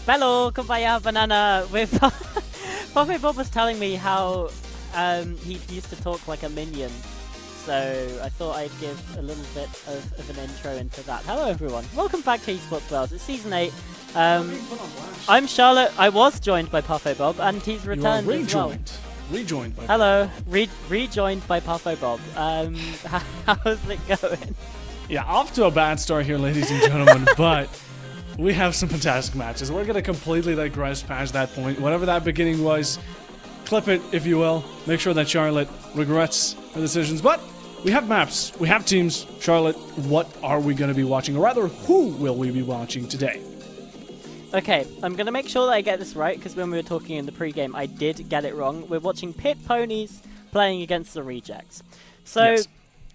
Bello, kumbaya, banana. With PuffoBob was telling me how he used to talk like a minion. So I thought I'd give a little bit of an intro into that. Hello everyone, welcome back to Esports Welsh. It's Season 8. I'm Charlotte. I was joined by PuffoBob and he's returned as well. Rejoined by Hello, rejoined by PuffoBob. How's it going? Yeah, off to a bad start here, ladies and gentlemen, but we have some fantastic matches. We're going to completely digress past that point. Whatever that beginning was, clip it, if you will. Make sure that Charlotte regrets her decisions. But we have maps, we have teams. Charlotte, what are we going to be watching? Or rather, who will we be watching today? Okay, I'm going to make sure that I get this right, because when we were talking in the pre-game, I did get it wrong. We're watching Pit Ponies playing against the Rejects. So, yes.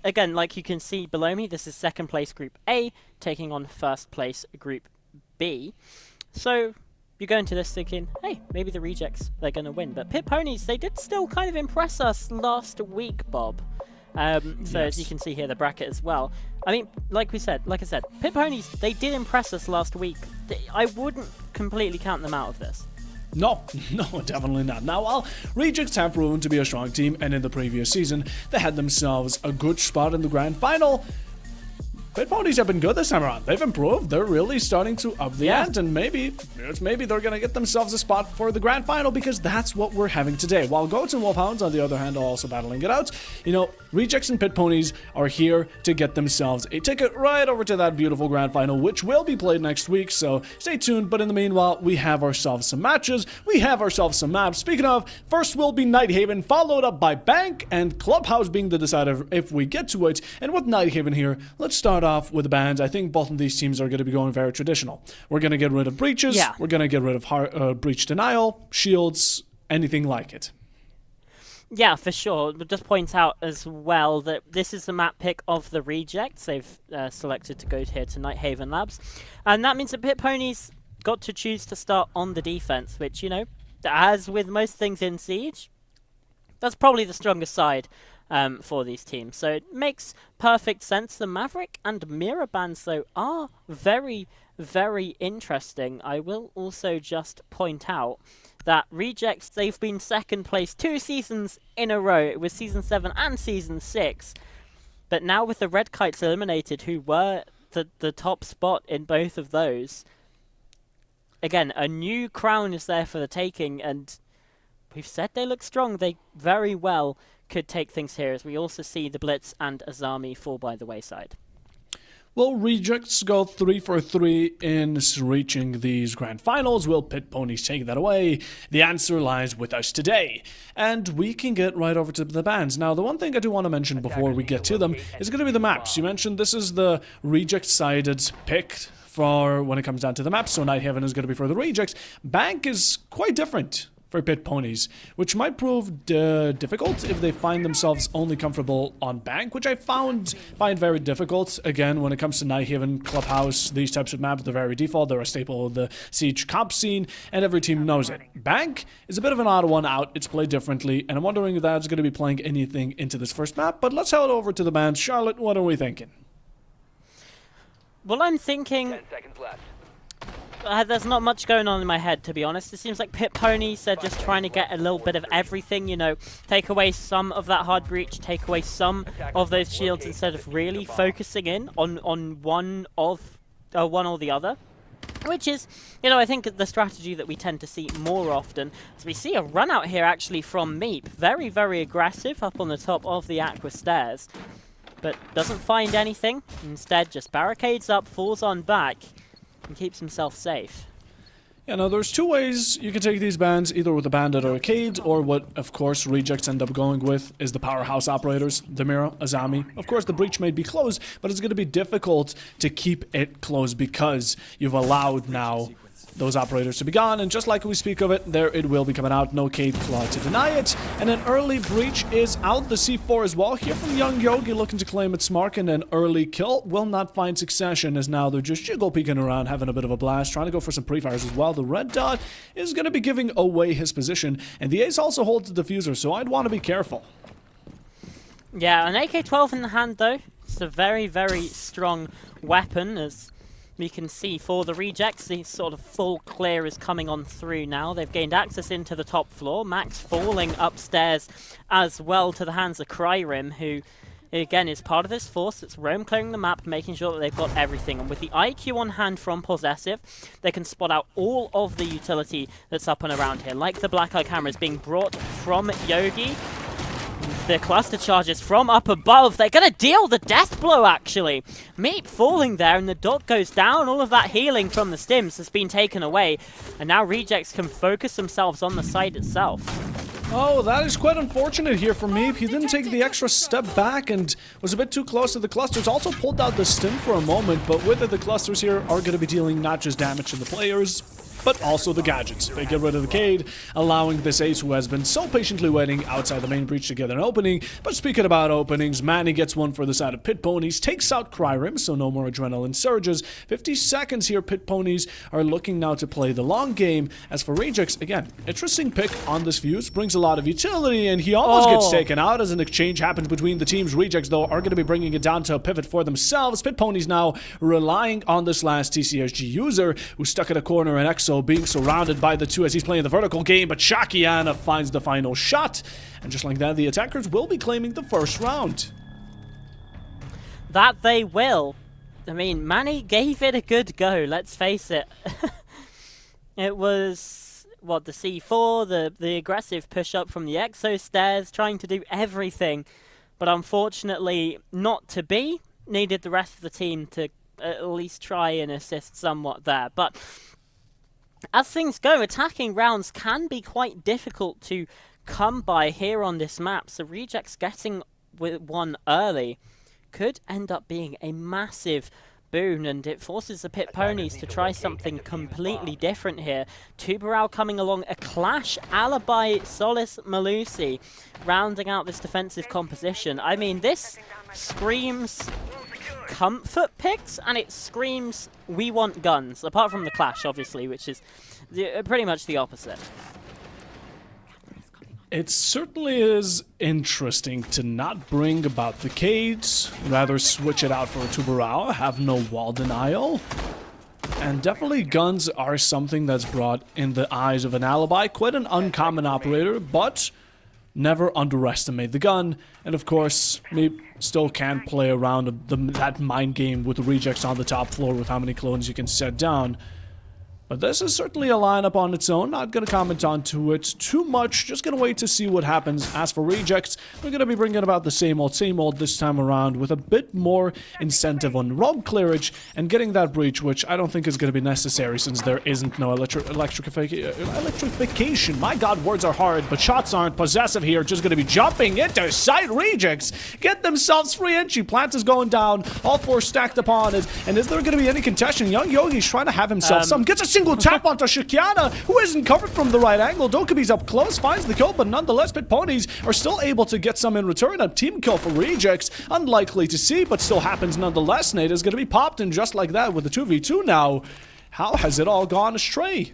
Again, like you can see below me, this is second place Group A, taking on first place Group B. So, you go into this thinking, hey, maybe the Rejects, they're going to win. But Pit Ponies, they did still kind of impress us last week, Bob. So as you can see here, the bracket as well. I mean, like I said, Pit Ponies, they did impress us last week. I wouldn't completely count them out of this. No, definitely not. Now, while Rejects have proven to be a strong team, and in the previous season, they had themselves a good spot in the grand final, Pit Ponies have been good this time around. They've improved. They're really starting to up the ante, and maybe they're going to get themselves a spot for the grand final, because that's what we're having today. While Goats and Wolfhounds, on the other hand, are also battling it out, you know, Rejects and Pit Ponies are here to get themselves a ticket right over to that beautiful grand final, which will be played next week, so stay tuned. But in the meanwhile, we have ourselves some matches. We have ourselves some maps. Speaking of, first will be Nighthaven, followed up by Bank, and Clubhouse being the decider if we get to it. And with Nighthaven here, let's start off with the bans. I think both of these teams are going to be going very traditional. We're going to get rid of breaches. Yeah. We're going to get rid of breach denial, shields, anything like it. Yeah, for sure. But just point out as well that this is the map pick of the Rejects. They've selected to go here to Nighthaven Labs. And that means that Pit Ponies got to choose to start on the defense, which, you know, as with most things in Siege, that's probably the strongest side for these teams. So it makes perfect sense. The Maverick and Mira bans, though, are very, very interesting. I will also just point out that Rejects, they've been second place 2 seasons in a row. It was Season 7 and Season 6. But now with the Red Kites eliminated, who were the top spot in both of those, again, a new crown is there for the taking, and we've said they look strong. They very well could take things here, as we also see the Blitz and Azami fall by the wayside. Will Rejects go 3 for 3 in reaching these grand finals? Will Pit Ponies take that away? The answer lies with us today. And we can get right over to the bans. Now, the one thing I do want to mention before we get to them is going to be the maps. You mentioned this is the Reject-sided pick for when it comes down to the maps, so Nighthaven is going to be for the Rejects. Bank is quite different for Pit Ponies, which might prove difficult if they find themselves only comfortable on Bank, which I find very difficult. Again, when it comes to Nighthaven, Clubhouse, these types of maps, they're very default. They're a staple of the Siege comp scene, and every team knows it. Bank is a bit of an odd one out. It's played differently, and I'm wondering if that's going to be playing anything into this first map. But let's head over to the bans. Charlotte, what are we thinking? Well, I'm thinking 10 seconds left. There's not much going on in my head, to be honest. It seems like Pit Ponies are just trying to get a little bit of everything, you know, take away some of that hard breach, take away some of those shields instead of really focusing in on one or the other. Which is, you know, I think the strategy that we tend to see more often. As we see a run out here actually from Meep. Very, very aggressive up on the top of the Aqua Stairs. But doesn't find anything. Instead just barricades up, falls on back, and keeps himself safe. Yeah, now there's two ways you can take these bans, either with the Bandit or Arcade, or what, of course, Rejects end up going with is the Powerhouse Operators, Demira, Azami. Of course, the breach may be closed, but it's going to be difficult to keep it closed because you've allowed now those operators to be gone, and just like we speak of it, there it will be coming out. No Cade Claw to deny it, and an early breach is out. The C4 as well here from Young Yogi looking to claim its mark, and an early kill will not find succession, as now they're just jiggle peeking around, having a bit of a blast, trying to go for some pre-fires as well. The red dot is going to be giving away his position, and the ace also holds the diffuser, so I'd want to be careful. Yeah, an AK-12 in the hand though. It's a very, very strong weapon, as We can see for the rejects, the sort of full clear is coming on through now. They've gained access into the top floor. Max falling upstairs as well to the hands of Cryrim, who again is part of this force. It's roam clearing the map, making sure that they've got everything. And with the IQ on hand from Possessive, they can spot out all of the utility that's up and around here. Like the Black Eye cameras being brought from Yogi. The cluster charges from up above. They're going to deal the death blow, actually. Meep falling there, and the dot goes down. All of that healing from the stims has been taken away. And now Rejects can focus themselves on the site itself. Oh, that is quite unfortunate here for Meep. He didn't take the extra step back and was a bit too close to the clusters. Also pulled out the stim for a moment, but with it, the clusters here are going to be dealing not just damage to the players, but also the gadgets. They get rid of the Cade, allowing this ace who has been so patiently waiting outside the main breach to get an opening. But speaking about openings, Manny gets one for the side of Pit Ponies, takes out Cryrim, so no more adrenaline surges. 50 seconds here, Pit Ponies are looking now to play the long game. As for Rejects, again, interesting pick on this Fuse, brings a lot of utility, and he almost gets taken out as an exchange happens between the teams. Rejects, though, are going to be bringing it down to a pivot for themselves. Pit Ponies now relying on this last TCSG user, who's stuck in a corner, and Exo being surrounded by the two as he's playing the vertical game, but Shakiana finds the final shot, and just like that, the attackers will be claiming the first round. That they will. I mean, Manny gave it a good go, let's face it. It was, what, the C4, the aggressive push-up from the Exo stairs, trying to do everything, but unfortunately not to be. Needed the rest of the team to at least try and assist somewhat there, but as things go, attacking rounds can be quite difficult to come by here on this map, so Rejects getting with one early could end up being a massive boon, and it forces the Pit Ponies to try something completely different here. Tubarão coming along, a clash, Alibi, Solace, Malusi, rounding out this defensive composition. I mean, this screams comfort picks, and it screams we want guns, apart from the clash, obviously, which is pretty much the opposite. It certainly is interesting to not bring about the Cades, rather switch it out for a Tubarão, have no wall denial. And definitely guns are something that's brought in the eyes of an Alibi, quite an uncommon operator, but never underestimate the gun. And of course, we still can't play around that mind game with the Rejects on the top floor with how many clones you can set down. But this is certainly a lineup on its own. Not going to comment on to it too much. Just going to wait to see what happens. As for Rejects, we're going to be bringing about the same old this time around with a bit more incentive on roam clearage and getting that breach, which I don't think is going to be necessary since there isn't no electrification. My god, words are hard, but shots aren't. Possessive here, just going to be jumping into side. Rejects get themselves free entry. Plant is going down. All four stacked upon it. And is there going to be any contention? Young Yogi's trying to have himself some. Gets a single tap onto Shakiana, who isn't covered from the right angle. Dokubi's up close, finds the kill, but nonetheless, Pit Ponies are still able to get some in return. A team kill for Rejects. Unlikely to see, but still happens nonetheless. Nate is going to be popped in just like that with the 2v2 now. How has it all gone astray?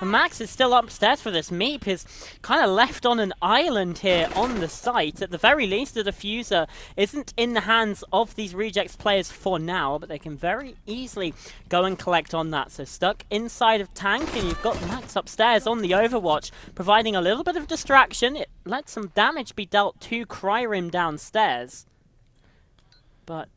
And Max is still upstairs for this. Meep is kind of left on an island here on the site. At the very least, the diffuser isn't in the hands of these Rejects players for now, but they can very easily go and collect on that. So stuck inside of tank, and you've got Max upstairs on the Overwatch, providing a little bit of distraction. It lets some damage be dealt to Cryrim downstairs. But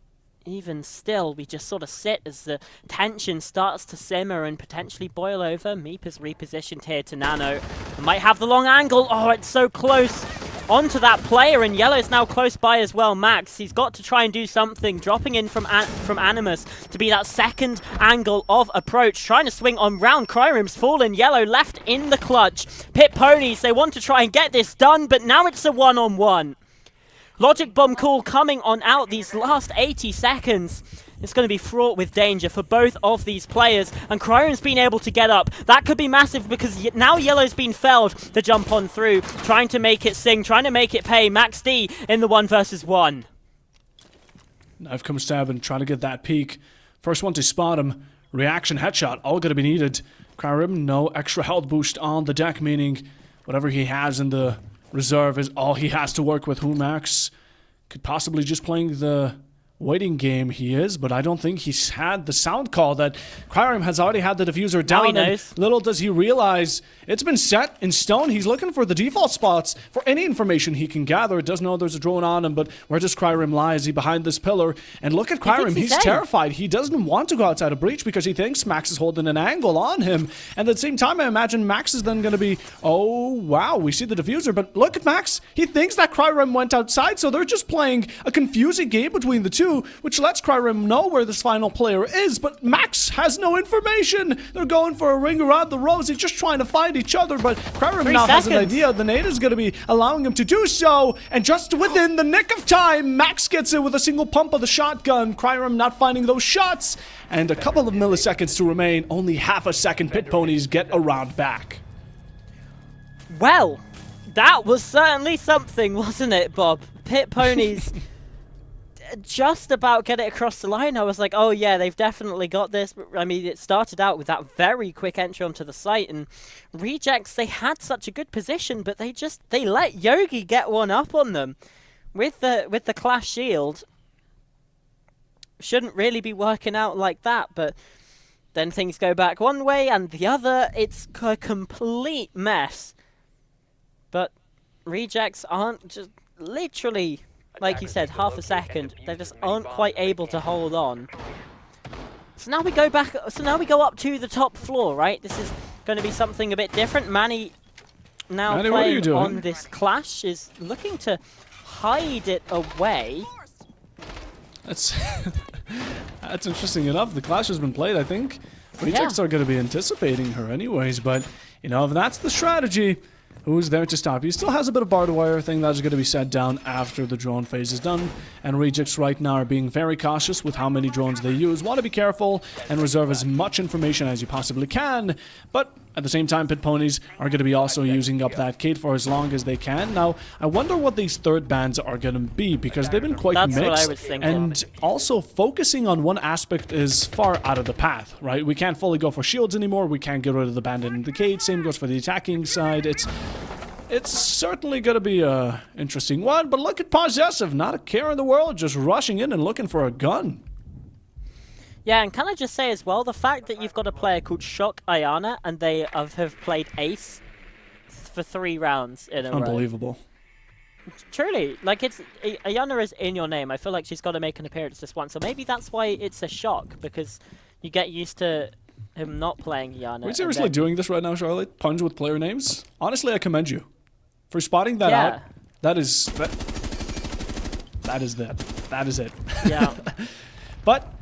even still, we just sort of sit as the tension starts to simmer and potentially boil over. Meep is repositioned here to Nano. Might have the long angle. Oh, it's so close onto that player, and Yellow's now close by as well. Max, he's got to try and do something, dropping in from Animus to be that second angle of approach, trying to swing on round. Cryrim's fallen. Yellow left in the clutch. Pit Ponies, they want to try and get this done, but now it's a one-on-one. Logic Bomb call coming on out these last 80 seconds. It's going to be fraught with danger for both of these players, and Cryrim's been able to get up. That could be massive because now Yellow's been felled to jump on through, trying to make it sing, trying to make it pay. Max D in the 1 versus 1. Knife comes stabbing, trying to get that peek. First one to spot him. Reaction headshot, all going to be needed. Cryrim, no extra health boost on the deck, meaning whatever he has in the reserve is all he has to work with. Who Max could possibly just playing the waiting game he is, but I don't think he's had the sound call that Cryrem has already had the diffuser down. Now he knows. Little does he realize it's been set in stone. He's looking for the default spots for any information he can gather. It does know there's a drone on him, but where does Cryrem lie? Is he behind this pillar? And look at Cryrem. He's terrified. He doesn't want to go outside a breach because he thinks Max is holding an angle on him. And at the same time, I imagine Max is then going to be, oh, wow, we see the diffuser. But look at Max. He thinks that Cryrem went outside, so they're just playing a confusing game between the two, which lets Cryrem know where this final player is. But Max has no information. They're going for a ring around the rosy, just trying to find each other. But Cryrem now has an idea. The nade is going to be allowing him to do so. And just within the nick of time, Max gets it with a single pump of the shotgun. Cryrem not finding those shots. And a couple of milliseconds to remain. Only half a second. Pit Ponies get a round back. Well, that was certainly something, wasn't it, Bob? Pit Ponies just about get it across the line. I was like, oh yeah, they've definitely got this. I mean, it started out with that very quick entry onto the site, and Rejects, they had such a good position, but they let Yogi get one up on them with the Clash Shield. Shouldn't really be working out like that, but then things go back one way and the other. It's a complete mess. But Rejects aren't just literally, like you said, half a second. They just aren't quite able to hold on. So now we go back. So now we go up to the top floor, right? This is going to be something a bit different. Manny now playing on this Clash is looking to hide it away. That's interesting enough. The Clash has been played, I think. Rejects are going to be anticipating her anyways, but you know, if that's the strategy, who's there to stop? He still has a bit of barbed wire thing that's going to be set down after the drone phase is done. And Rejects right now are being very cautious with how many drones they use. Want to be careful and reserve as much information as you possibly can. But at the same time, Pit Ponies are going to be also using up that Kate for as long as they can. Now, I wonder what these third bans are going to be, because they've been quite mixed. What I was thinking. And also focusing on one aspect is far out of the path, right? We can't fully go for shields anymore. We can't get rid of the bandit and the Kate. Same goes for the attacking side. It's certainly going to be a interesting one, but look at Possessive, not a care in the world, just rushing in and looking for a gun. Yeah, and can I just say as well, the fact that you've got a player called Shock Ayana, and they have played Ace for 3 rounds in a row. Unbelievable. Truly, like, Ayana is in your name. I feel like she's got to make an appearance this once, so maybe that's why it's a shock, because you get used to him not playing Ayana. Are you seriously doing this right now, Charlotte? Punch with player names? Honestly, I commend you for spotting that out. That is it. Yeah. But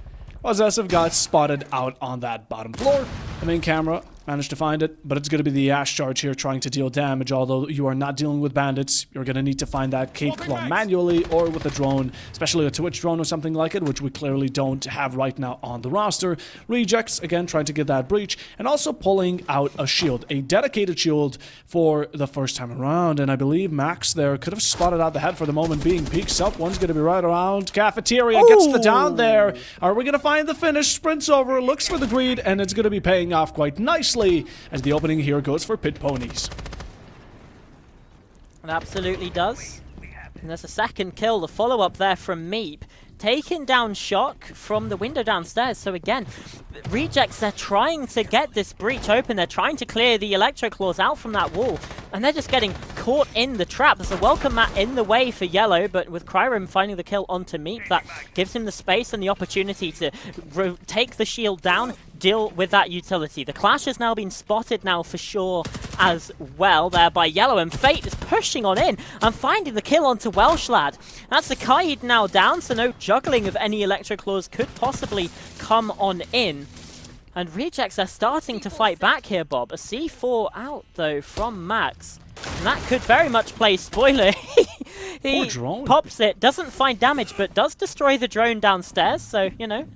Possessive got spotted out on that bottom floor. The main camera managed to find it, but it's going to be the Ash charge here trying to deal damage. Although you are not dealing with bandits, you're going to need to find that Kate Claw manually or with a drone, especially a Twitch drone or something like it, which we clearly don't have right now on the roster. Rejects, again, trying to get that breach, and also pulling out a shield, a dedicated shield for the first time around. And I believe Max there could have spotted out the head for the moment being. Peeks up, one's going to be right around Cafeteria, gets the down there. Are we going to find the finish? Sprints over, looks for the greed, and it's going to be paying off quite nicely as the opening here goes for Pit Ponies. It absolutely does. And there's a second kill, the follow-up there from Meep. Taking down Shock from the window downstairs. So again, Rejects, they're trying to get this breach open. They're trying to clear the Electro Claws out from that wall. And they're just getting caught in the trap. There's a welcome mat in the way for Yellow, but with Cryrem finding the kill onto Meep, that gives him the space and the opportunity to take the shield down, deal with that utility. The Clash has now been spotted now for sure as well there by Yellow, and Fate is pushing on in and finding the kill onto Welsh lad. That's the Kaid now down, so no juggling of any Electro Claws could possibly come on in. And Rejects are starting to fight back here, Bob. A C4 out, though, from Max. And that could very much play spoiler. He pops it, doesn't find damage, but does destroy the drone downstairs. So, you know,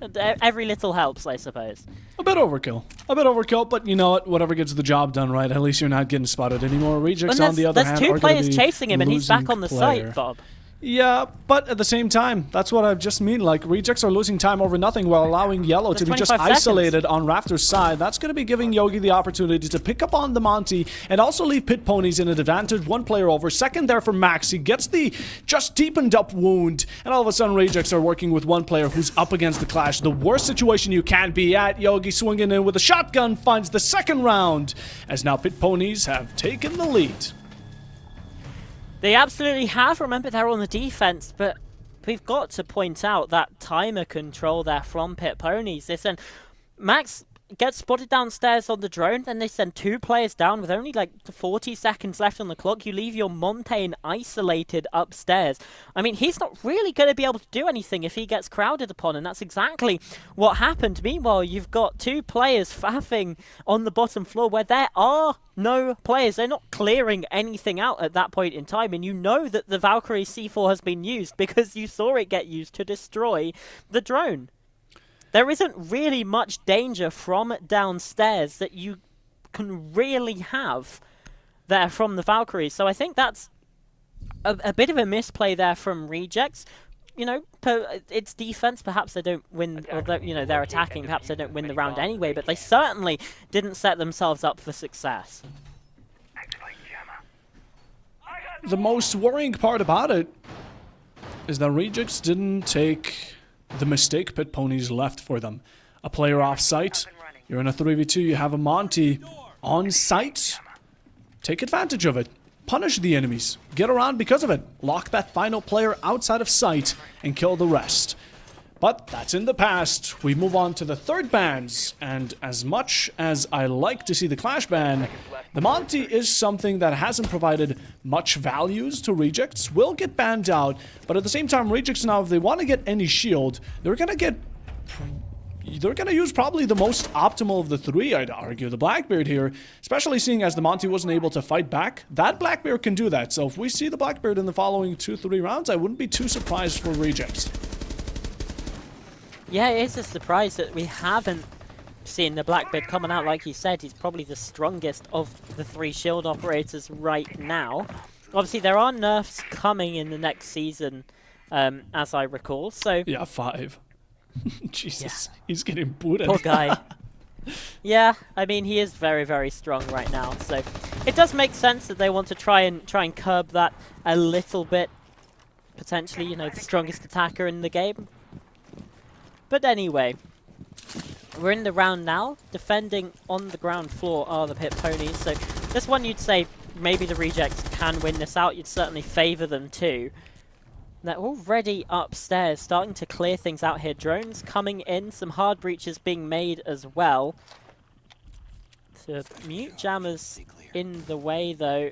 every little helps, I suppose. A bit overkill. A bit overkill, but you know what? Whatever gets the job done right, at least you're not getting spotted anymore. Rejects, on the other hand, there's 2 players chasing him, and he's back on the site, Bob. Yeah, but at the same time, that's what I just mean. Like, Rejects are losing time over nothing while allowing Yellow to be just isolated on Raptor's side. That's going to be giving Yogi the opportunity to pick up on the Monty and also leave Pit Ponies in an advantage. One player over. Second there for Max. He gets the just deepened up wound. And all of a sudden, Rejects are working with one player who's up against the clash. The worst situation you can be at. Yogi swinging in with a shotgun finds the second round. As now Pit Ponies have taken the lead. They absolutely have. Remember, they're on the defense, but we've got to point out that timer control there from Pit Ponies. They send Max gets spotted downstairs on the drone, then they send 2 players down with only like 40 seconds left on the clock. You leave your Montaigne isolated upstairs. I mean, he's not really going to be able to do anything if he gets crowded upon, and that's exactly what happened. Meanwhile, you've got 2 players faffing on the bottom floor where there are no players. They're not clearing anything out at that point in time, and you know that the Valkyrie C4 has been used because you saw it get used to destroy the drone. There isn't really much danger from downstairs that you can really have there from the Valkyries. So I think that's a bit of a misplay there from Rejects. You know, it's defense. Perhaps they don't win, or you know, they're attacking. Perhaps they don't win the round anyway, but they certainly didn't set themselves up for success. The most worrying part about it is that Rejects didn't take the mistake Pit Ponies left for them. A player off site, you're in a 3v2, you have a Monty on site. Take advantage of it. Punish the enemies. Get around because of it. Lock that final player outside of sight and kill the rest. But that's in the past. We move on to the third bans, and as much as I like to see the Clash ban, the Monty is something that hasn't provided much values to Rejects. Will get banned out, but at the same time, Rejects now, if they want to get any shield, they're gonna use probably the most optimal of the 3, I'd argue. The Blackbeard here, especially seeing as the Monty wasn't able to fight back, that Blackbeard can do that. So if we see the Blackbeard in the following 2-3 rounds, I wouldn't be too surprised for Rejects. Yeah, it is a surprise that we haven't seen the Blackbeard coming out. Like you said, he's probably the strongest of the 3 shield operators right now. Obviously, there are nerfs coming in the next season, as I recall. So yeah, 5. Jesus, yeah. He's getting booted. Poor guy. Yeah, I mean, he is very, very strong right now. So it does make sense that they want to try and curb that a little bit. Potentially, you know, the strongest attacker in the game. But anyway, we're in the round now. Defending on the ground floor are the Pit Ponies. So this one you'd say maybe the Rejects can win this out. You'd certainly favour them too. They're already upstairs, starting to clear things out here. Drones coming in, some hard breaches being made as well. So mute jammers in the way though.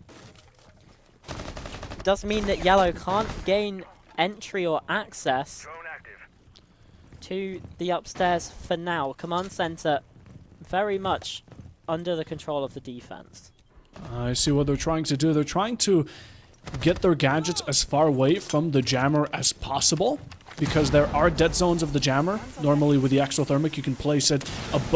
Does mean that Yellow can't gain entry or access to the upstairs for now. Command center very much under the control of the defense. I see what they're trying to do. They're trying to get their gadgets as far away from the jammer as possible, because there are dead zones of the jammer. Normally with the exothermic you can place it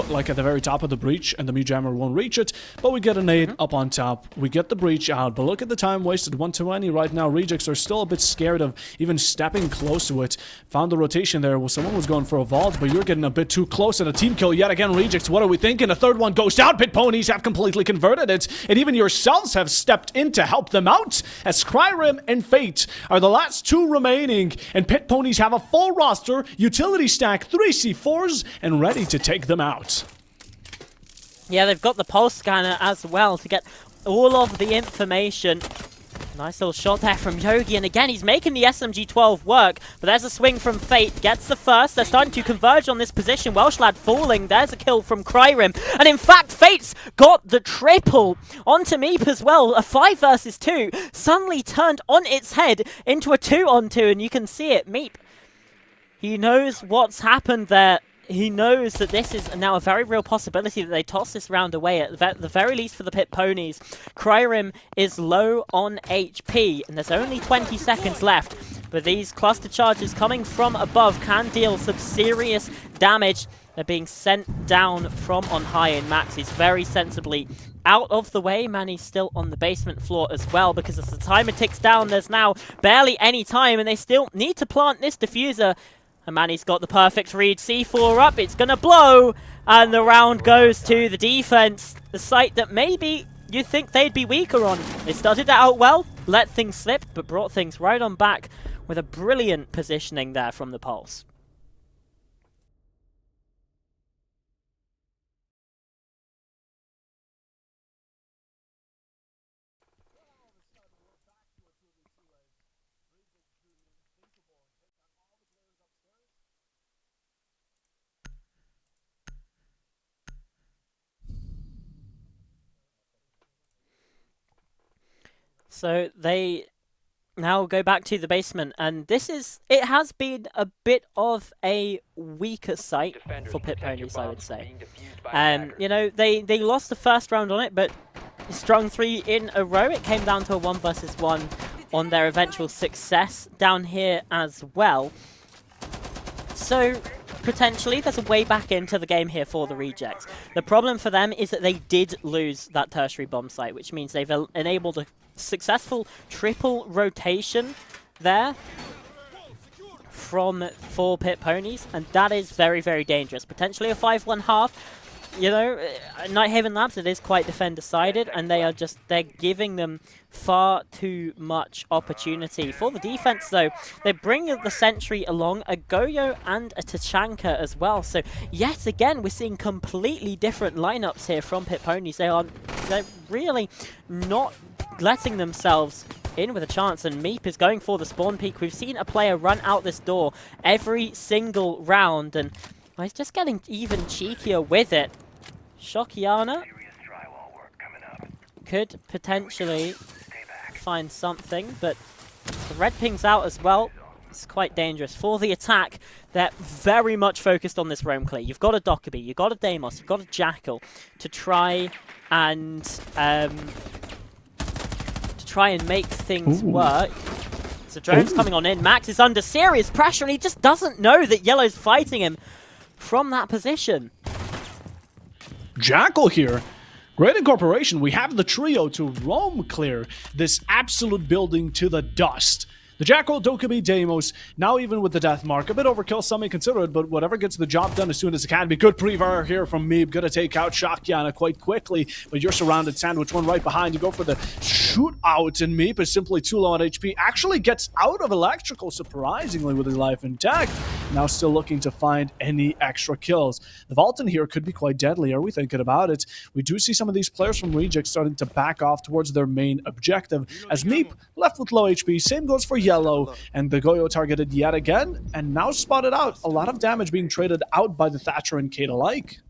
like at the very top of the breach and the mute jammer won't reach it, but we get a nade up on top, we get the breach out, but look at the time wasted. 120 right now. Rejects are still a bit scared of even stepping close to it. Found the rotation there. Well, someone was going for a vault, but you're getting a bit too close, and a team kill yet again. Rejects, what are we thinking? A third one goes down. Pit Ponies have completely converted it, and even yourselves have stepped in to help them out, as Skyrim and Fate are the last 2 remaining, and Pit Ponies have a full roster, utility stack, 3 C4s, and ready to take them out. Yeah, they've got the pulse scanner as well to get all of the information. Nice little shot there from Yogi, and again he's making the SMG-12 work, but there's a swing from Fate, gets the first. They're starting to converge on this position. Welsh lad falling, there's a kill from Kryrim, and in fact Fate's got the triple onto Meep as well. A 5 versus 2 suddenly turned on its head into a 2-on-2, and you can see it. Meep, he knows what's happened there. He knows that this is now a very real possibility that they toss this round away, at the very least for the Pit Ponies. Kryrim is low on HP, and there's only 20 seconds left. But these cluster charges coming from above can deal some serious damage. They're being sent down from on high, and Max is very sensibly out of the way. Manny's still on the basement floor as well, because as the timer ticks down, there's now barely any time, and they still need to plant this diffuser. And Manny's got the perfect read. C4 up, it's going to blow, and the round goes to the defense. The site that maybe you'd think they'd be weaker on. They started out well, let things slip, but brought things right on back with a brilliant positioning there from the Pulse. So they now go back to the basement, and it has been a bit of a weaker site for Pit Ponies, I would say. You know, they lost the first round on it, but strung 3 in a row. It came down to a 1 versus 1 on their eventual success down here as well. So potentially there's a way back into the game here for the Rejects. The problem for them is that they did lose that tertiary bomb site, which means they've enabled a successful triple rotation there for Pit Ponies, and that is very, very dangerous. Potentially a 5-1 half. You know, Nighthaven Labs, it is quite defender-sided, and they're giving them far too much opportunity. For the defense, though, they bring the Sentry along, a Goyo and a Tachanka as well. So, yet again, we're seeing completely different lineups here from Pit Ponies. They're really not letting themselves in with a chance, and Meep is going for the spawn peak. We've seen a player run out this door every single round, and he's just getting even cheekier with it. Shokiana could potentially find something, but the red ping's out as well. It's quite dangerous. For the attack, they're very much focused on this roam clear. You've got a Dockerby, you've got a Deimos, you've got a Jackal to try and make things work. So drone's coming on in. Max is under serious pressure, and he just doesn't know that Yellow's fighting him from that position. Jackal here. Great incorporation. We have the trio to roam clear this absolute building to the dust. The Jackal, Dokkaebi, Deimos, now even with the death mark. A bit overkill, some may consider it, but whatever gets the job done as soon as it can be. Good pre-fire here from Meeb. Gonna take out Shokiana quite quickly, but you're surrounded. Sandwich one right behind. You go for the shootout, and Meep is simply too low on HP. Actually gets out of electrical, surprisingly, with his life intact. Now still looking to find any extra kills. The vault in here could be quite deadly. Are we thinking about it? We do see some of these players from Reject starting to back off towards their main objective, as Meep left with low HP. Same goes for Yellow, and the Goyo targeted yet again, and now spotted out. A lot of damage being traded out by the Thatcher and Kate alike.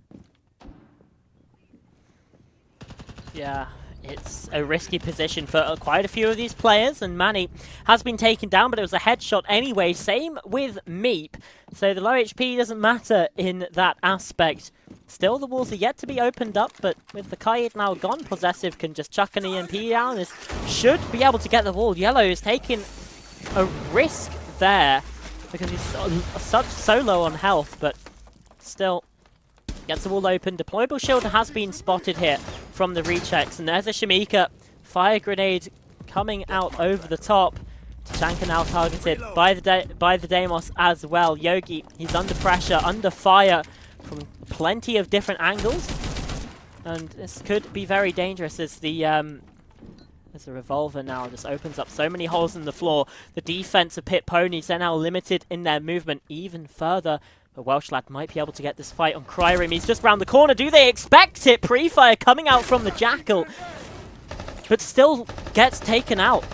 Yeah, it's a risky position for quite a few of these players, and Manny has been taken down, but it was a headshot anyway. Same with Meep, so the low HP doesn't matter in that aspect. Still, the walls are yet to be opened up, but with the Kaid now gone, Possessive can just chuck an EMP down. This should be able to get the wall. Yellow is taking a risk there because he's so low on health, but still gets the wall open. Deployable shield has been spotted here from the rechecks, and there's a Shamika fire grenade coming out over the top. Tachanka now targeted by the Deimos as well. Yogi, he's under pressure, under fire from plenty of different angles, and this could be very dangerous as the revolver now just opens up so many holes in the floor. The defense of Pit Ponies, they're now limited in their movement even further. But Welsh lad might be able to get this fight on Cryrim. He's just round the corner. Do they expect it? Pre-fire coming out from the Jackal, but still gets taken out.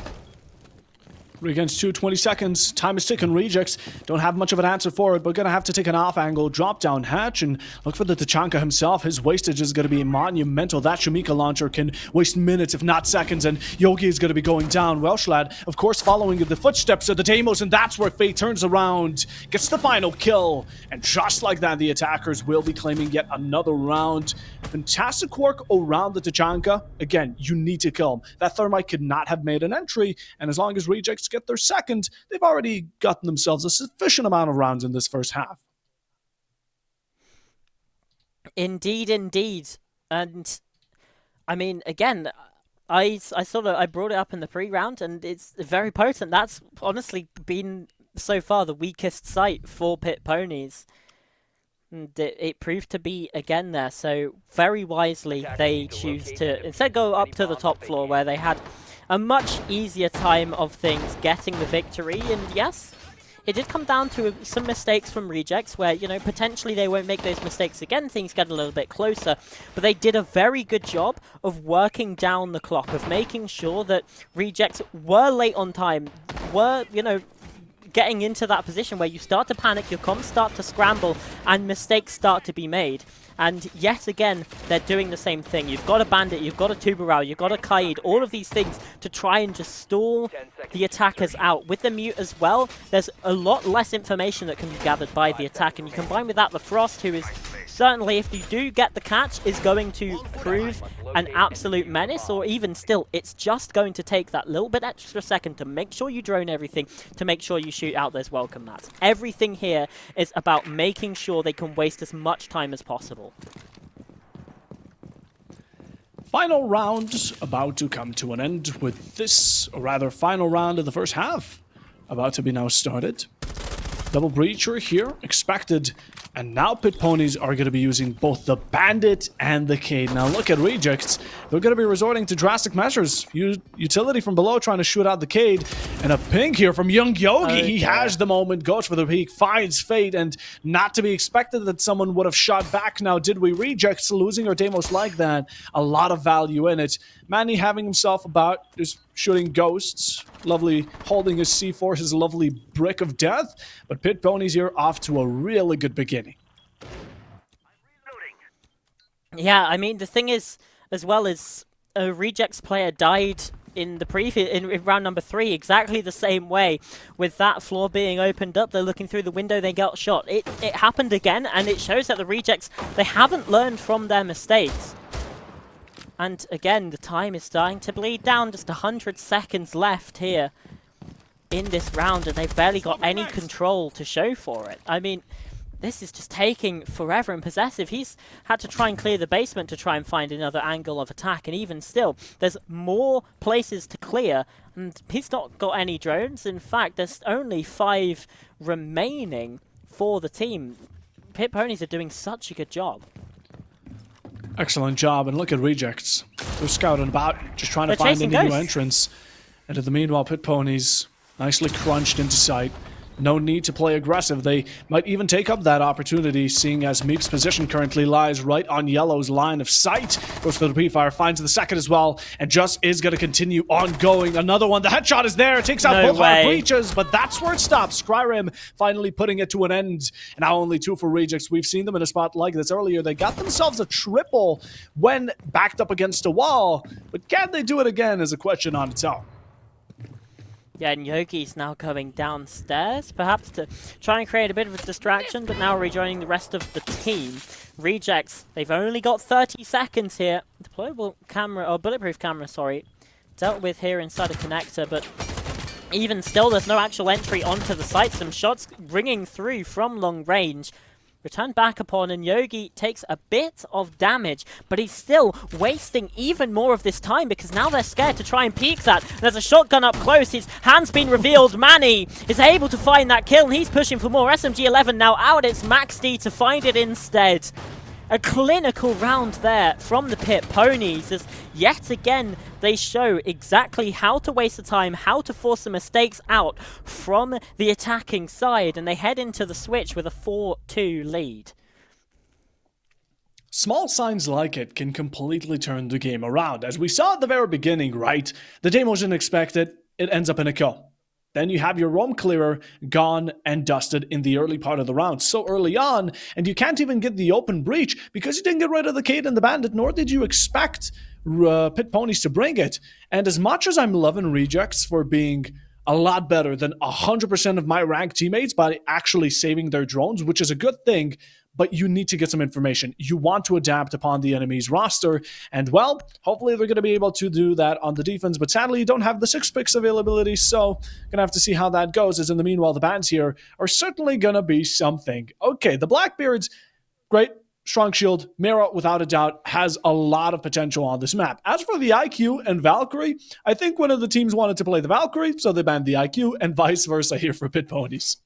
3 against 2, 20 seconds. Time is ticking. Rejects don't have much of an answer for it, but gonna have to take an off angle, drop down hatch, and look for the Tachanka himself. His wastage is gonna be monumental. That Shamika launcher can waste minutes, if not seconds, and Yogi is gonna be going down. Welshland, of course, following the footsteps of the Deimos, and that's where fate turns around. Gets the final kill, and just like that, the attackers will be claiming yet another round. Fantastic work around the Tachanka. Again, you need to kill him. That Thermite could not have made an entry, and as long as Rejects get their second, they've already gotten themselves a sufficient amount of rounds in this first half. Indeed, indeed. And I mean, again, I brought it up in the pre-round, and it's very potent. That's honestly been so far the weakest site for pit ponies. And it proved to be again there. So very wisely, they choose to instead go up to the top floor where they had a much easier time of things getting the victory. And yes, it did come down to some mistakes from rejects where, you know, potentially they won't make those mistakes again, things get a little bit closer, but they did a very good job of working down the clock, of making sure that rejects were late on time, were, you know, getting into that position where you start to panic, your comms start to scramble, and mistakes start to be made. And yet again, they're doing the same thing. You've got a Bandit, you've got a Tubarão, you've got a Kaid, all of these things to try and just stall the attackers out. With the mute as well, there's a lot less information that can be gathered by the attack, and you combine with that the Frost, who is certainly, if you do get the catch, is going to prove an absolute menace, or even still, it's just going to take that little bit extra second to make sure you drone everything, to make sure you shoot out those welcome mats. Everything here is about making sure they can waste as much time as possible. Final round about to come to an end with this, or rather final round of the first half about to be now started. Double breacher here expected, and now pit ponies are going to be using both the Bandit and the Kaid. Now look at rejects, they're going to be resorting to drastic measures. Utility from below trying to shoot out the Kaid, and a ping here from Young Yogi. Okay. He has the moment, goes for the peak, finds Fate, and not to be expected that someone would have shot back. Now did we rejects losing our Deimos like that? A lot of value in it. Manny having himself about, just shooting ghosts, lovely, holding his C4, his lovely brick of death, but pit ponies here off to a really good beginning. Yeah, I mean, the thing is, as well as a rejects player died in the previous in round number 3 exactly the same way, with that floor being opened up. They're looking through the window, they got shot. It happened again, and it shows that the rejects, they haven't learned from their mistakes. And again, the time is starting to bleed down. Just 100 seconds left here in this round, and they've barely got any control to show for it. I mean, this is just taking forever, and Possessive, he's had to try and clear the basement to try and find another angle of attack, and even still, there's more places to clear, and he's not got any drones. In fact, there's only 5 remaining for the team. Pit Ponies are doing such a good job. Excellent job, and look at rejects. They're scouting about, just trying to They're find chasing a new ghosts. entrance. And in the meanwhile, pit ponies nicely crunched into sight. No need to play aggressive. They might even take up that opportunity, seeing as Meep's position currently lies right on Yellow's line of sight. Goes for the pre-fire, finds the second as well, and just is going to continue on going. Another one, the headshot is there, takes out both our breaches, but that's where it stops. Skyrim finally putting it to an end. And now only 2 for rejects. We've seen them in a spot like this earlier. They got themselves a triple when backed up against a wall, but can they do it again is a question on its own. Yeah, and Yogi's now going downstairs, perhaps to try and create a bit of a distraction, but now rejoining the rest of the team. Rejects, they've only got 30 seconds here. Deployable camera, or bulletproof camera, sorry, dealt with here inside a connector, but even still, there's no actual entry onto the site. Some shots ringing through from long range. Returned back upon, and Yogi takes a bit of damage, but he's still wasting even more of this time because now they're scared to try and peek that. There's a shotgun up close, his hand's been revealed. Manny is able to find that kill, and he's pushing for more. SMG-11 now out, it's Max D to find it instead. A clinical round there from the Pit Ponies, as yet again they show exactly how to waste the time, how to force the mistakes out from the attacking side, and they head into the switch with a 4-2 lead. Small signs like it can completely turn the game around. As we saw at the very beginning, right? The Deimos didn't expect it, it ends up in a kill. Then you have your roam clearer gone and dusted in the early part of the round. So early on, and you can't even get the open breach because you didn't get rid of the Kaid and the Bandit, nor did you expect Pit Ponies to bring it. And as much as I'm loving rejects for being a lot better than 100% of my ranked teammates by actually saving their drones, which is a good thing, but you need to get some information. You want to adapt upon the enemy's roster, and well, hopefully they're going to be able to do that on the defense, but sadly you don't have the 6 picks availability, so going to have to see how that goes, as in the meanwhile, the bans here are certainly going to be something. Okay, the Blackbeards, great. Strong Shield, Mira, without a doubt, has a lot of potential on this map. As for the IQ and Valkyrie, I think one of the teams wanted to play the Valkyrie, so they banned the IQ, and vice versa here for Pit Ponies.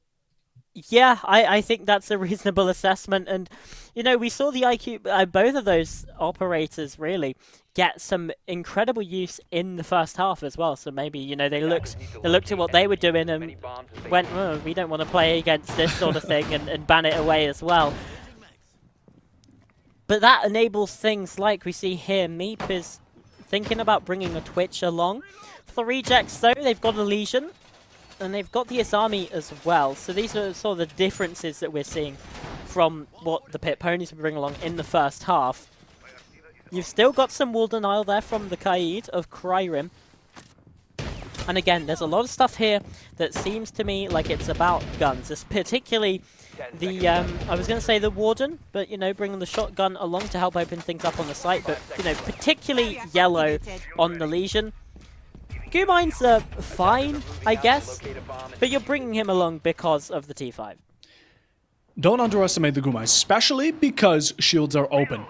Yeah, I think that's a reasonable assessment. And, you know, we saw the IQ, both of those operators really get some incredible use in the first half as well. So maybe, you know, they looked at what they were doing and went, oh, we don't want to play against this sort of thing, and ban it away as well. But that enables things like we see here. Meep is thinking about bringing a Twitch along. For the rejects, though, they've got a Legion. And they've got the Asami as well. So these are sort of the differences that we're seeing from what the Pit Ponies will bring along in the first half. You've still got some wall denial there from the Kaid of Kryrim. And again, there's a lot of stuff here that seems to me like it's about guns. It's particularly the, I was going to say the Warden, but, you know, bringing the shotgun along to help open things up on the site. But, you know, particularly yellow on the Legion. Gumine's fine, I guess, but you're bringing him along because of the T5. Don't underestimate the Gumai, especially because shields are open.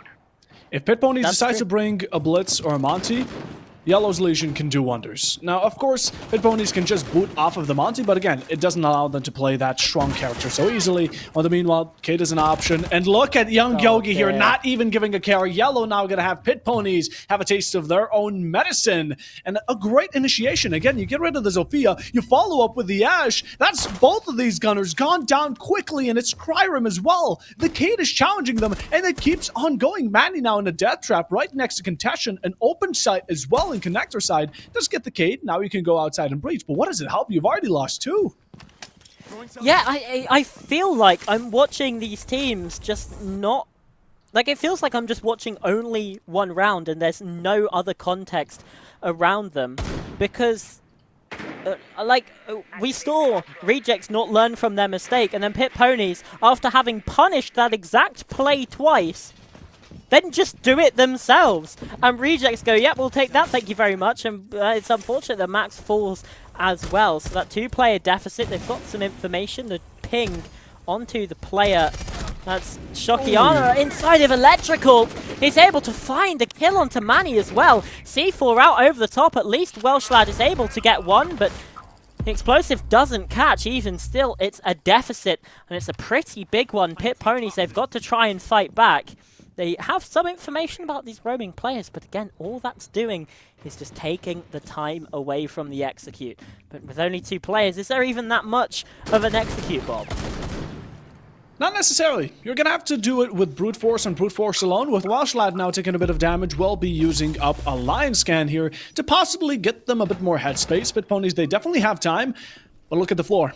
If Pit Ponies decide to bring a Blitz or a Monty, Yellow's Legion can do wonders. Now, of course, Pit Ponies can just boot off of the Monty, but again, it doesn't allow them to play that strong character so easily. On the meanwhile, Kate is an option. And look at young Yogi here, not even giving a care. Yellow now going to have Pit Ponies have a taste of their own medicine. And a great initiation. Again, you get rid of the Zofia, you follow up with the Ash. That's both of these gunners gone down quickly, and it's Kryrim as well. The Kate is challenging them, and it keeps on going. Manny now in a death trap right next to Contention, an open site as well. Connector side, just get the Kate. Now you can go outside and breach. But what does it help? You've already lost 2. Yeah, I feel like I'm watching these teams just not... Like, it feels like I'm just watching only one round and there's no other context around them. Because, we saw Rejects not learn from their mistake, and then Pit Ponies, after having punished that exact play twice, then just do it themselves. And Rejects go, yep, we'll take that, thank you very much. And it's unfortunate that Max falls as well. So that 2-player deficit, they've got some information to ping onto the player. That's Shokiana inside of Electrical. He's able to find a kill onto Manny as well. C4 out over the top. At least Welsh lad is able to get one, but the explosive doesn't catch. Even still, it's a deficit, and it's a pretty big one. Pit Ponies, they've got to try and fight back. They have some information about these roaming players, but again, all that's doing is just taking the time away from the execute. But with only 2 players, is there even that much of an execute, Bob? Not necessarily. You're going to have to do it with Brute Force and Brute Force alone. With Welsh lad now taking a bit of damage, we'll be using up a Lion Scan here to possibly get them a bit more headspace. Pit Ponies, they definitely have time, but look at the floor.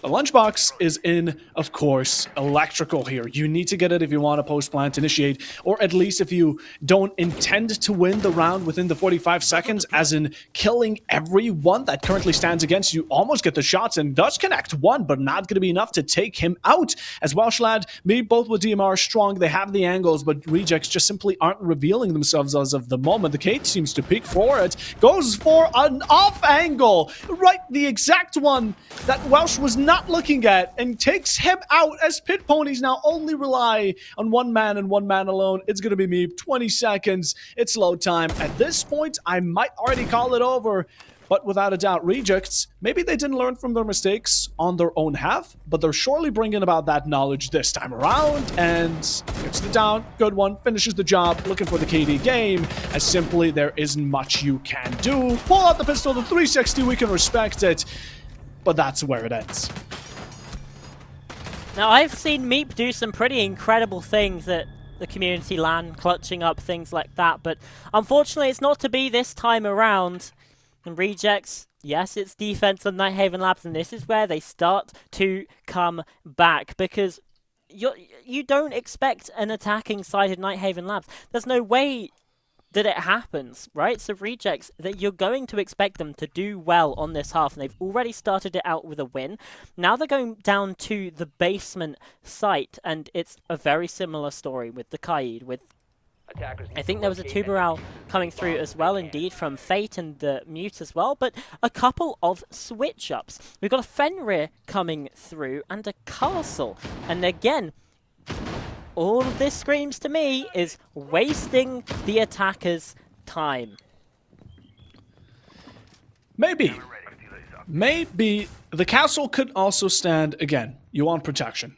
The lunchbox is in, of course, Electrical here. You need to get it if you want to post-plant initiate, or at least if you don't intend to win the round within the 45 seconds, as in killing everyone that currently stands against you. Almost get the shots and does connect one, but not going to be enough to take him out. As Welsh lad, me both with DMR strong, they have the angles, but Rejects just simply aren't revealing themselves as of the moment. The Kate seems to peek for it, goes for an off angle, right, the exact one that Welsh was not looking at, and takes him out as Pit Ponies now only rely on one man and one man alone. It's going to be me. 20 seconds. It's load time. At this point, I might already call it over, but without a doubt, Rejects, maybe they didn't learn from their mistakes on their own half, but they're surely bringing about that knowledge this time around, and gets the down. Good one. Finishes the job. Looking for the KD game, as simply there isn't much you can do. Pull out the pistol, the 360, we can respect it, but that's where it ends. Now, I've seen Meep do some pretty incredible things at the community LAN, clutching up things like that, but unfortunately it's not to be this time around. And Rejects, yes, it's defense on Nighthaven Labs, and this is where they start to come back, because you don't expect an attacking side of Nighthaven Labs. There's no way that it happens, right? So Rejects, that you're going to expect them to do well on this half, and they've already started it out with a win. Now they're going down to the basement site, and it's a very similar story with the Kaid, with I think there was a Tuberal coming through as well, indeed, from Fate and the Mute as well, but a couple of switch-ups. We've got a Fenrir coming through and a Castle, and again, all of this screams to me is wasting the attacker's time. Maybe. Maybe the castle could also stand, again, you want protection.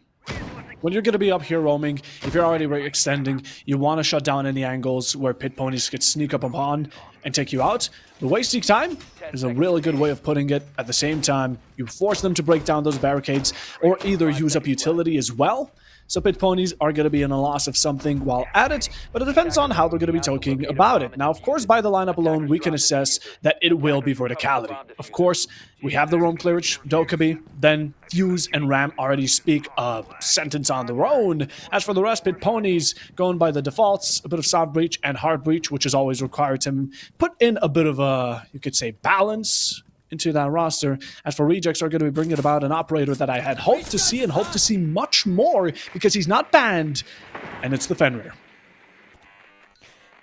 When you're going to be up here roaming, if you're already extending, you want to shut down any angles where pit ponies could sneak up upon and take you out. But wasting time is a really good way of putting it. At the same time, you force them to break down those barricades or either use up utility as well. So pit ponies are going to be in a loss of something while at it, but it depends on how they're going to be talking about it. Now, of course, by the lineup alone, we can assess that it will be verticality. Of course, we have the roam clearage, Dokkaebi, then Fuse and Ram already speak a sentence on their own. As for the rest, pit ponies going by the defaults, a bit of soft breach and hard breach, which is always required to put in a bit of a, you could say, balance into that roster. As for rejects, are going to be bringing about an operator that I had hoped to see and hope to see much more because he's not banned, and it's the Fenrir.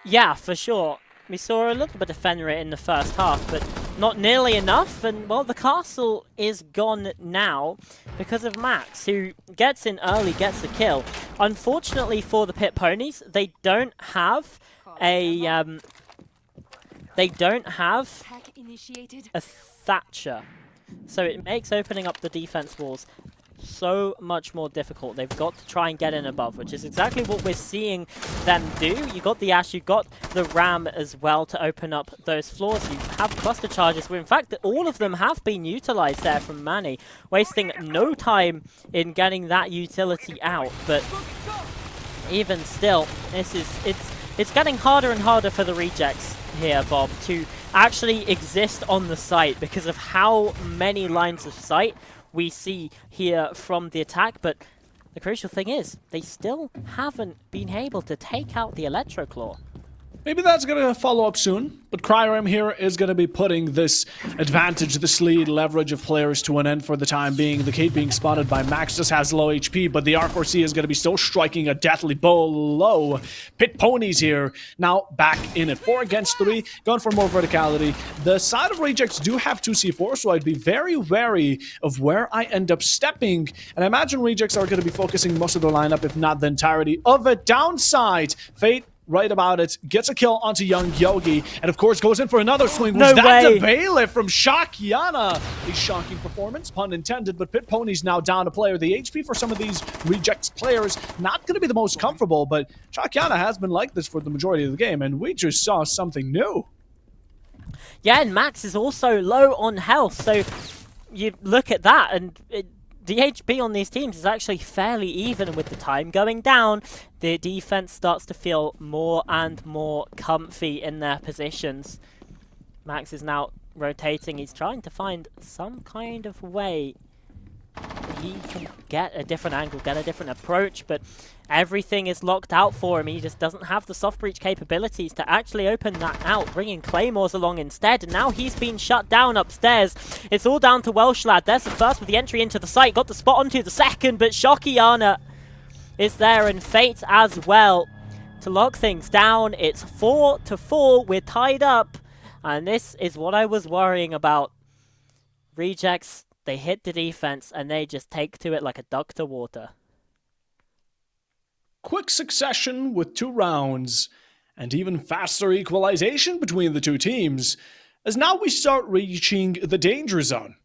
Yeah, for sure. We saw a little bit of Fenrir in the first half, but not nearly enough, and well, the castle is gone now because of Max, who gets in early, gets the kill. Unfortunately for the pit ponies, they don't have a Thatcher. So it makes opening up the defense walls so much more difficult. They've got to try and get in above, which is exactly what we're seeing them do. You got the Ash, you got the Ram as well to open up those floors. You have cluster charges, where in fact all of them have been utilized there from Manny, wasting no time in getting that utility out. But even still, it's getting harder and harder for the rejects here, Bob, to actually exist on the site because of how many lines of sight we see here from the attack. But the crucial thing is, they still haven't been able to take out the Electroclaw. Maybe that's going to follow up soon, but Cryrem here is going to be putting this advantage, this lead, leverage of players to an end for the time being. The Kate being spotted by Max just has low HP, but the R4C is going to be still striking a deathly blow. Pit ponies here, now back in at 4 against 3, going for more verticality. The side of rejects do have 2 C4, so I'd be very wary of where I end up stepping, and I imagine rejects are going to be focusing most of their lineup, if not the entirety of it. Downside, Fate, right about it, gets a kill onto Young Yogi, and of course goes in for another swing. Was that the bailiff from Shakyana? A shocking performance, pun intended, but Pit Pony's now down a player. The HP for some of these rejects players not going to be the most comfortable, but Shakyana has been like this for the majority of the game, and we just saw something new. Yeah, and Max is also low on health, so you look at that, and the HP on these teams is actually fairly even with the time going down. The defense starts to feel more and more comfy in their positions. Max is now rotating. He's trying to find some kind of way he can get a different angle, get a different approach, but everything is locked out for him. He just doesn't have the soft breach capabilities to actually open that out, bringing Claymores along instead, and now he's been shut down upstairs. It's all down to Welsh lad. There's the first with the entry into the site, got the spot onto the second, but Shokiana is there, and Fate as well to lock things down. It's 4-4, we're tied up, and this is what I was worrying about. Rejects, they hit the defense, and they just take to it like a duck to water. Quick succession with 2 rounds, and even faster equalization between the 2 teams, as now we start reaching the danger zone.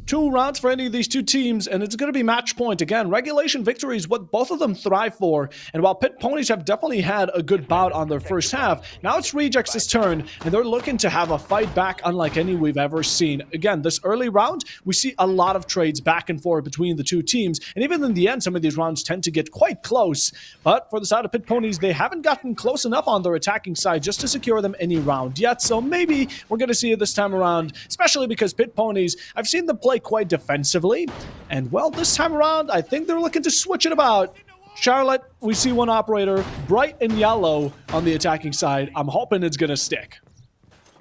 2 rounds for any of these 2 teams, and it's going to be match point. Again, regulation victory is what both of them thrive for, and while Pit Ponies have definitely had a good bout on their first half, now it's Rejects' turn, and they're looking to have a fight back unlike any we've ever seen. Again, this early round, we see a lot of trades back and forth between the 2 teams, and even in the end, some of these rounds tend to get quite close, but for the side of Pit Ponies, they haven't gotten close enough on their attacking side just to secure them any round yet, so maybe we're going to see it this time around, especially because Pit Ponies, I've seen them play quite defensively, and well, this time around I think they're looking to switch it about. Charlotte, we see one operator, bright and yellow on the attacking side. I'm hoping it's gonna stick.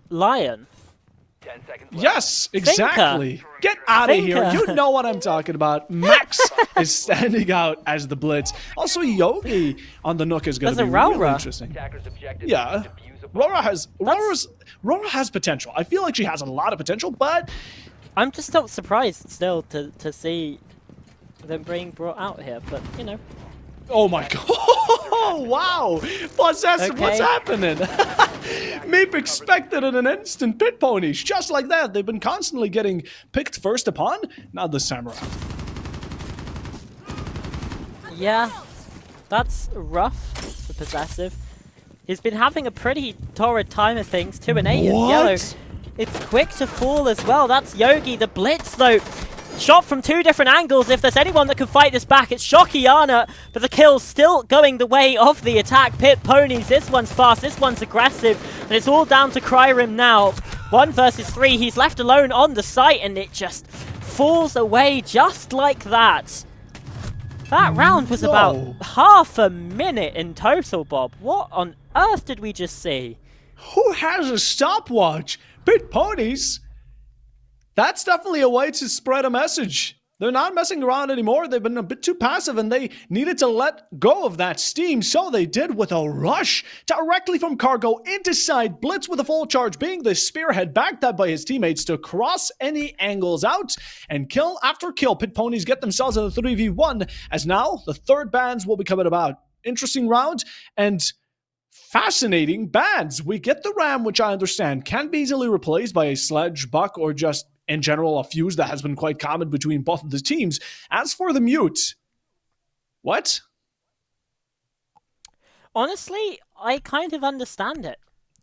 Lion. 10 seconds left. Yes, exactly. Finka. Get out of Finka. here. You know what I'm talking about. Max is standing out as the blitz. Also, Yogi on the Nook is going to be really interesting. Attacker's objective Yeah. is to defuse a bomb. Rora has potential. I feel like she has a lot of potential, but I'm just not surprised still to see them being brought out here, but you know. Oh my god. Oh, wow. Possessive, what's Okay. happening? Meep expected in an instant pit ponies. Just like that. They've been constantly getting picked first upon. Now the Samurai. Yeah, that's rough for Possessive. He's been having a pretty torrid time of things. 2 and 8 in yellow. What? It's quick to fall as well. That's Yogi. The blitz, though, shot from 2 different angles. If there's anyone that can fight this back, it's Shokiana. But the kill's still going the way of the attack. Pit Ponies. This one's fast. This one's aggressive. And it's all down to Cryrim now. 1 versus 3. He's left alone on the site, and it just falls away just like that. That round was about half a minute in total, Bob. What on earth did we just see? Who has a stopwatch? Pit ponies? That's definitely a way to spread a message. They're not messing around anymore. They've been a bit too passive, and they needed to let go of that steam, so they did with a rush directly from cargo into side. Blitz with a full charge, being the spearhead, backed up by his teammates to cross any angles out, and kill after kill. Pit ponies get themselves in a 3v1, as now the third bans will be coming about. Interesting round, and fascinating bans. We get the ram, which I understand can be easily replaced by a sledge, buck, or just in general a fuse that has been quite common between both of the teams. As for the mute, what? Honestly, I kind of understand it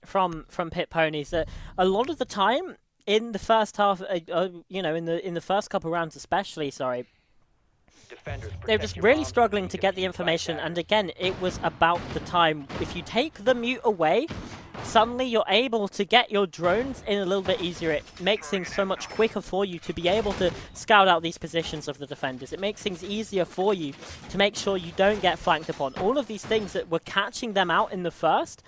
from Pit Ponies that a lot of the time in the first half, you know, in the first couple rounds especially, sorry, Defenders they're protect just your really bombs struggling and to get the defuse by information. attack. And again, it was about the time. If you take the mute away, suddenly you're able to get your drones in a little bit easier. It makes things so much quicker for you to be able to scout out these positions of the defenders. It makes things easier for you to make sure you don't get flanked upon. All of these things that were catching them out in the first,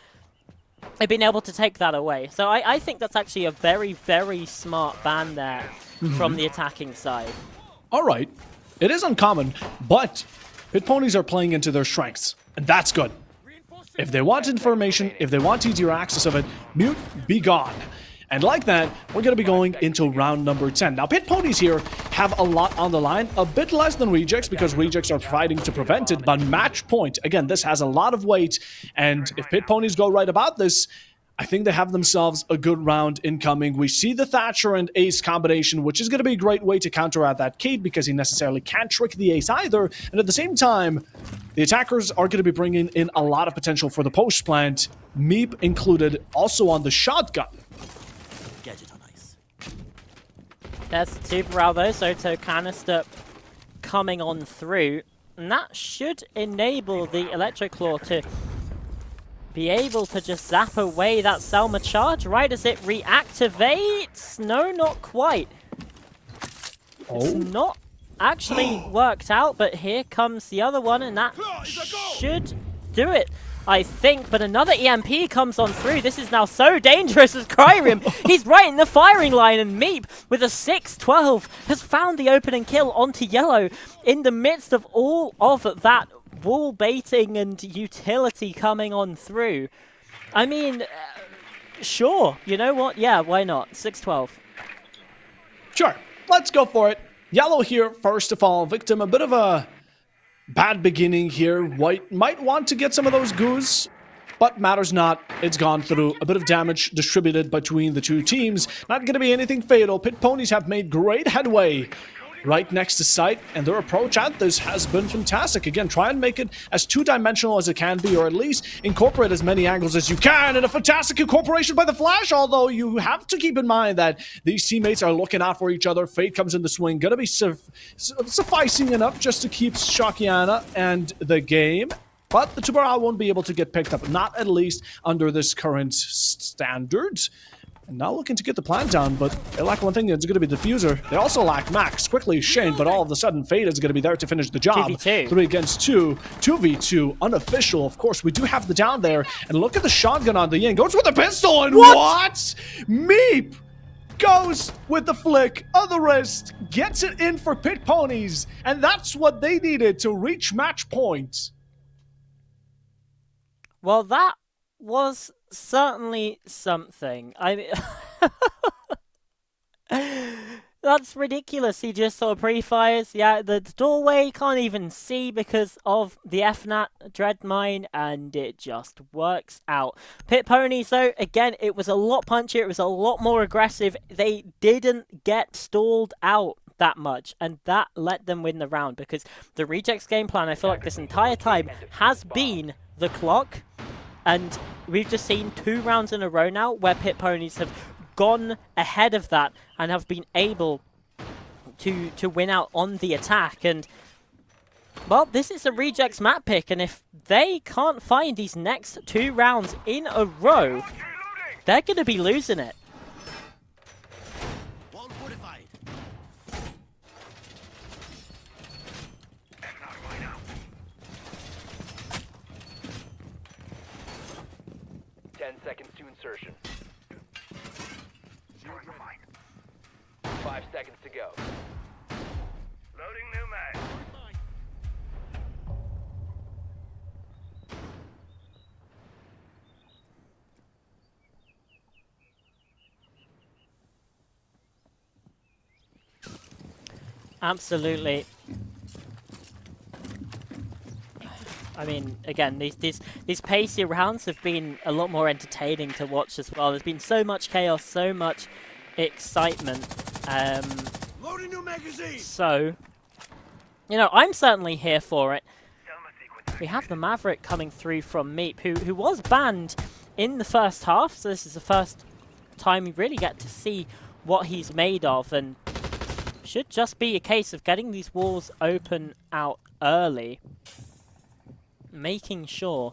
they've been able to take that away. So I think that's actually a very, very smart ban there from the attacking side. All right. It is uncommon, but Pit ponies are playing into their strengths, and that's good. If they want information, if they want easier access of it, mute, be gone. And like that, we're going to be going into round number 10. Now, Pit ponies here have a lot on the line, a bit less than Rejects, because Rejects are fighting to prevent it, but match point, again, this has a lot of weight, and if Pit ponies go right about this, I think they have themselves a good round incoming. We see the Thatcher and Ace combination, which is going to be a great way to counteract that Kate, because he necessarily can't trick the Ace either. And at the same time, the attackers are going to be bringing in a lot of potential for the post plant, Meep included, also on the shotgun. Gadget on ice. There's the Super Alvo, Soto canister coming on through. And that should enable the Electro Claw to be able to just zap away that Selma charge right as it reactivates. No, not quite. It's not actually worked out, but here comes the other one, and that should do it, I think. But another EMP comes on through. This is now so dangerous as Cryrim. He's right in the firing line, and Meep, with a 6-12, has found the opening kill onto yellow in the midst of all of that wall baiting and utility coming on through. I mean, sure, you know what? Yeah, why not? 6-12. Sure, let's go for it. Yellow here, first of all, victim, a bit of a bad beginning here. White might want to get some of those goos, but matters not. It's gone through. A bit of damage distributed between the two teams. Not going to be anything fatal. Pit ponies have made great headway right next to site, and their approach at this has been fantastic. Again, try and make it as two-dimensional as it can be, or at least incorporate as many angles as you can, and a fantastic incorporation by the Flash, although you have to keep in mind that these teammates are looking out for each other. Fate comes in the swing, gonna be sufficing enough just to keep Shokiana and the game, but the Tuberal won't be able to get picked up, not at least under this current standard. And now looking to get the plant down, but they lack one thing, it's going to be Diffuser. They also lack Max. Quickly Shane, but all of a sudden Fate is going to be there to finish the job. 2v2. 3 against 2. 2v2. Unofficial, of course. We do have the down there. And look at the shotgun on the end. Goes with the pistol, and what? Meep goes with the flick of the wrist. Gets it in for Pit Ponies. And that's what they needed to reach match point. Well, that was certainly something. I mean, That's ridiculous. He just sort of pre-fires. Yeah, the doorway can't even see because of the FNAT Dread Mine, and it just works out. Pit Ponies, though, again, it was a lot punchier. It was a lot more aggressive. They didn't get stalled out that much, and that let them win the round because the Rejects game plan, I feel like this entire time, has been the clock. And we've just seen 2 rounds in a row now where Pit Ponies have gone ahead of that and have been able to win out on the attack. And, well, this is a Rejects map pick, and if they can't find these next 2 rounds in a row, they're going to be losing it. Wall fortified. 10 seconds to insertion. 5 seconds to go. Loading new mag. Absolutely. I mean, again, these pacey rounds have been a lot more entertaining to watch as well. There's been so much chaos, so much excitement. Loading new magazine. So, you know, I'm certainly here for it. We have the Maverick coming through from Meep, who was banned in the first half, so this is the first time we really get to see what he's made of, and should just be a case of getting these walls open out early, making sure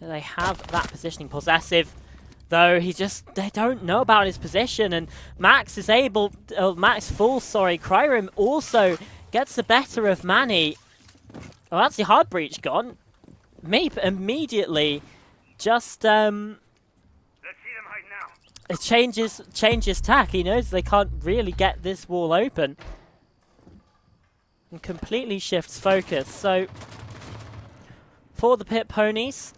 that they have that positioning. Possessive, though, they don't know about his position, and Max is able, Max Fool, sorry, Cryrim also gets the better of Manny. Oh, that's the hard breach gone. Meep immediately just it changes tack. He knows they can't really get this wall open, and completely shifts focus. So for the Pit Ponies,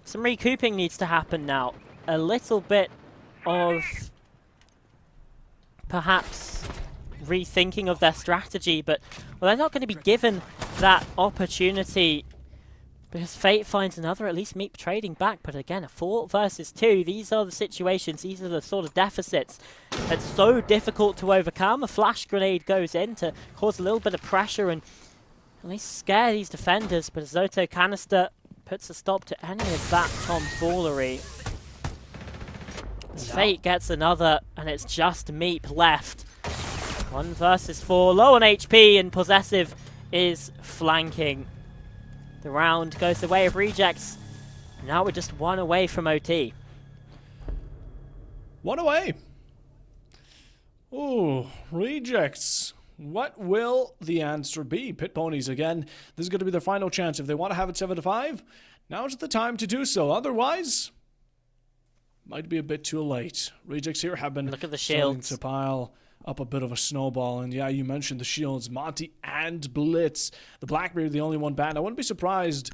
some recouping needs to happen now. A little bit of perhaps rethinking of their strategy, but well, they're not going to be given that opportunity because Fate finds another, at least Meep trading back. But again, a 4 versus 2, these are the situations, these are the sort of deficits that's so difficult to overcome. A flash grenade goes in to cause a little bit of pressure and at least scare these defenders, but a Zoto canister puts a stop to any of that tomfoolery. Fate gets another, and it's just Meep left. 1 versus 4, low on HP, and Possessive is flanking. The round goes the way of Rejects. Now we're just 1 away from OT. 1 away. Ooh, Rejects. What will the answer be? Pit Ponies again. This is going to be their final chance. If they want to have it 7-5, now's the time to do so. Otherwise, might be a bit too late. Rejects here have been Look at the starting shields to pile up a bit of a snowball. And yeah, you mentioned the shields. Monty and Blitz. The Blackbeard, the only one banned. I wouldn't be surprised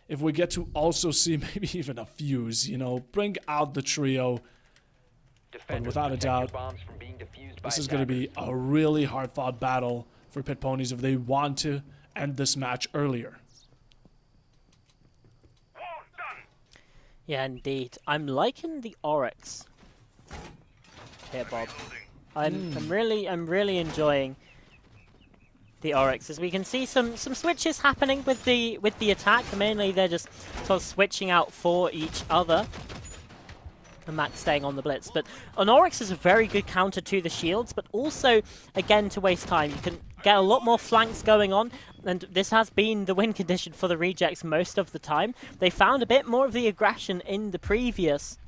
if we get to also see maybe even a fuse. You know, bring out the trio. But without a doubt, this is going to be a really hard-fought battle for Pit Ponies if they want to end this match earlier. Yeah, indeed. I'm liking the Oryx here, Bob. I'm really enjoying the Oryx, as we can see some switches happening with the attack. Mainly they're just sort of switching out for each other, and Max staying on the blitz. But an Oryx is a very good counter to the shields, but also again to waste time. You can get a lot more flanks going on, and this has been the win condition for the Rejects most of the time. They found a bit more of the aggression in the previous.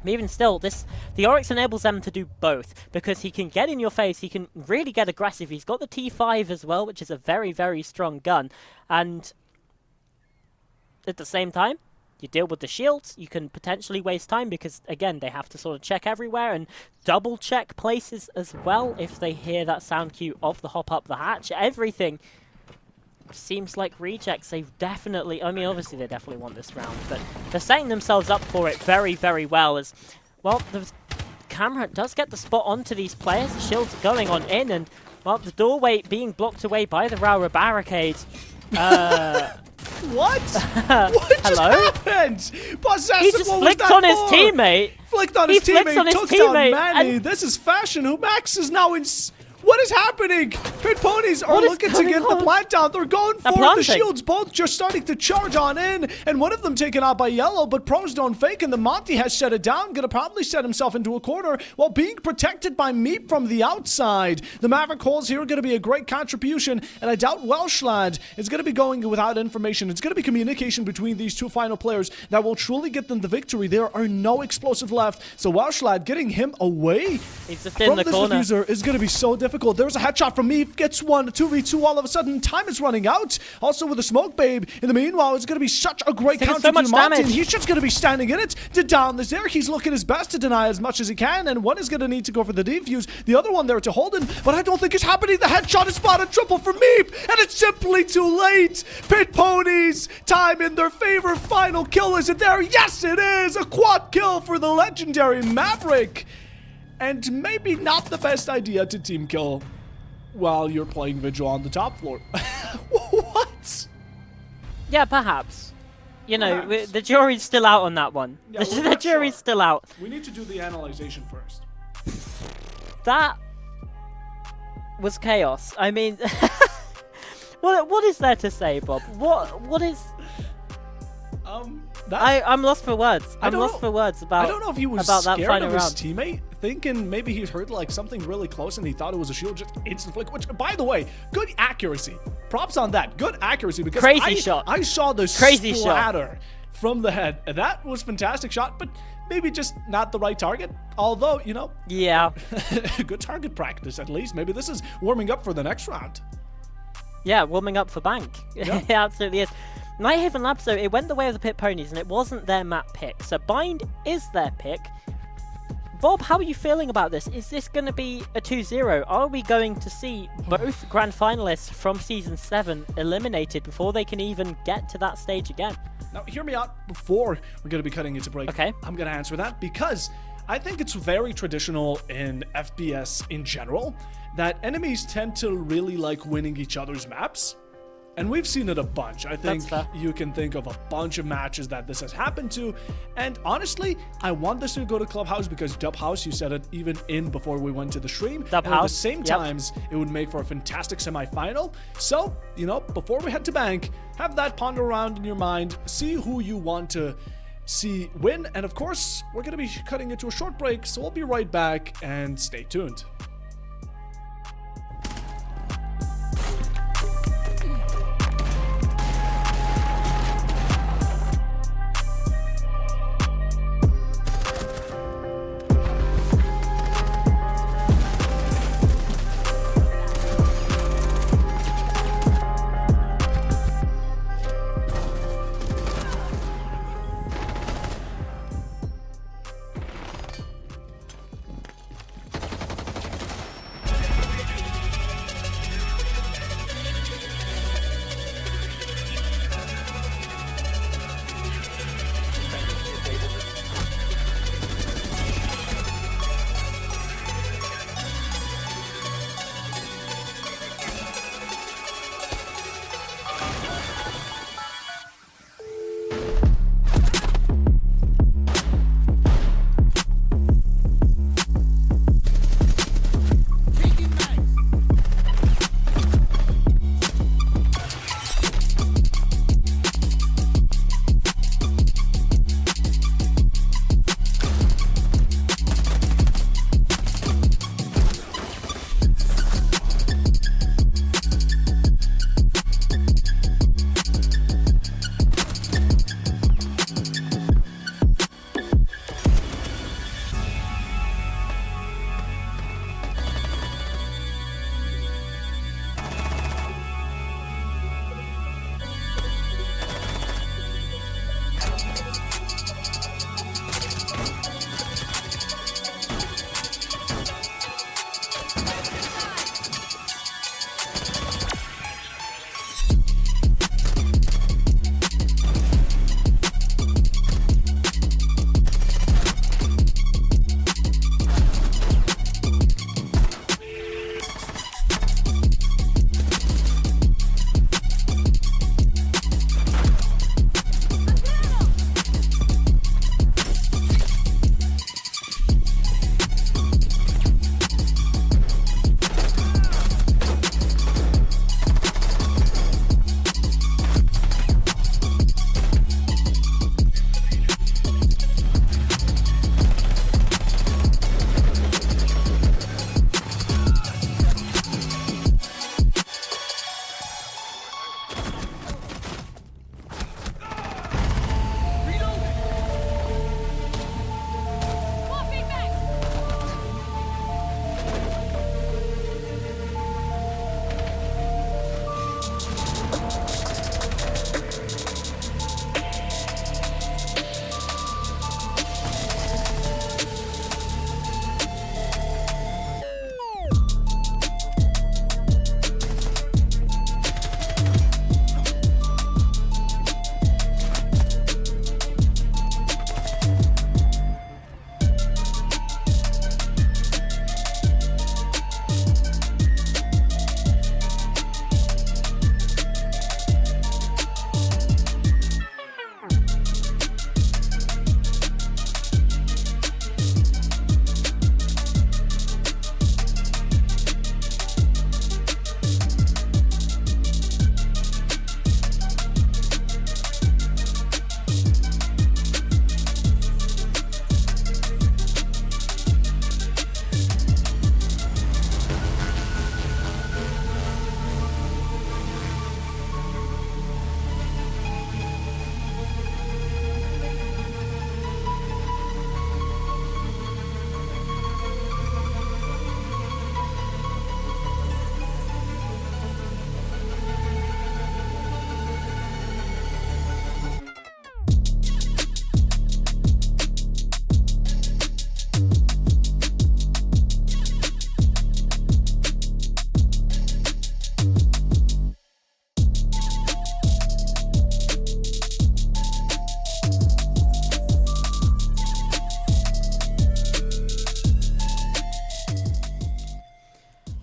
Even still, the Oryx enables them to do both, because he can get in your face, he can really get aggressive. He's got the T5 as well, which is a very, very strong gun. And at the same time, you deal with the shields, you can potentially waste time, because again, they have to sort of check everywhere and double check places as well if they hear that sound cue of the hop up the hatch. Everything seems like Rejects, they definitely, I mean, obviously they definitely want this round, but they're setting themselves up for it very, very well, as, well, there's a camera does get the spot onto these players. The shields going on in, and well, the doorway being blocked away by the Raura barricade. What? What just Hello? happened? Possessive, He just what was flicked that on his for? teammate. Flicked on He his flicked teammate, on his took teammate, down Manny. and- This is fashion. Who Max is now in... What is happening? Pit Ponies are What is looking to going get the on? plant down. They're going for the planting. shields. Both just starting to charge on in. And one of them taken out by Yellow, but Pros don't fake. And the Monty has shut it down. Gonna probably set himself into a corner while being protected by Meep from the outside. The Maverick holes here are gonna be a great contribution. And I doubt Welsh lad is gonna be going without information. It's gonna be communication between these two final players that will truly get them the victory. There are no explosive left. So Welsh lad getting him away He's just in from the this corner. diffuser is going to be so difficult. There's a headshot from me. Gets one, 2v2. All of a sudden, time is running out. Also with the smoke babe. In the meanwhile, it's going to be such a great Taking counter so much to Martin. damage. He's just going to be standing in it to down this air. He's looking his best to deny as much as he can. And one is going to need to go for the defuse. The other one there to Holden. But I don't think it's happening. The headshot is spotted. Triple for Meep. And it's simply too late. Pit Ponies. Time in their favor. Final kill. Is it there? Yes, it is. A quad kill for the legendary Maverick. And maybe not the best idea to team kill while you're playing Vigil on the top floor. What? Yeah, perhaps. You know, Perhaps. the jury's still out on that one. Yeah, we're the not jury's sure. still out. We need to do the analyzation first. That was chaos. I mean, what is there to say, Bob? What is? I'm lost for words. I'm don't lost know. for words about. I don't know if he was about that scared final of his round. teammate, thinking maybe he heard like something really close and he thought it was a shield, just instant flick. Which, by the way, good accuracy. Props on that. Good accuracy because Crazy shot. I saw the Crazy splatter from the head. And that was fantastic shot, but maybe just not the right target. Although, you know, Yeah, good target practice at least. Maybe this is warming up for the next round. yeah, warming up for Bank. Yeah. It absolutely is. Nighthaven Labs, though, it went the way of the Pit Ponies, and it wasn't their map pick. So Bind is their pick. Bob, how are you feeling about this? Is this going to be a 2-0? Are we going to see both grand finalists from Season 7 eliminated before they can even get to that stage again? Now, hear me out before we're going to be cutting into break. Okay. I'm going to answer that because I think it's very traditional in FPS in general that enemies tend to really like winning each other's maps. And we've seen it a bunch. I think fair. you can think of a bunch of matches that this has happened to. And honestly, I want this to go to Clubhouse because Dub House, you said it even in before we went to the stream. Dub and at the House, same yep. times, it would make for a fantastic semifinal. So, you know, before we head to Bank, have that ponder around in your mind. See who you want to see win. And of course, we're going to be cutting into a short break. So we'll be right back and stay tuned.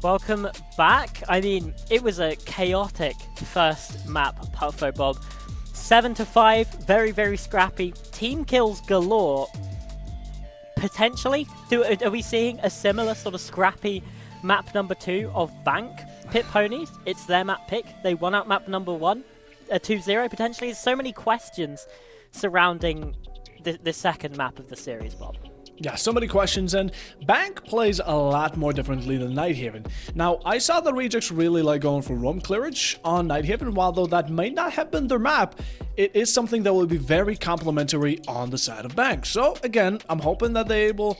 Welcome back. I mean, it was a chaotic first map, PuffoBob. 7-5, very, very scrappy. Team kills galore. Potentially, are we seeing a similar sort of scrappy map number 2 of Bank? Pit Ponies, it's their map pick. They won out map number 1, 2-0 potentially. There's so many questions surrounding the second map of the series, Bob. Yeah, so many questions, and Bank plays a lot more differently than Nighthaven. Now, I saw the Rejects really like going for roam clearage on Nighthaven, while though that may not have been their map, it is something that will be very complementary on the side of Bank. So, again, I'm hoping that they're able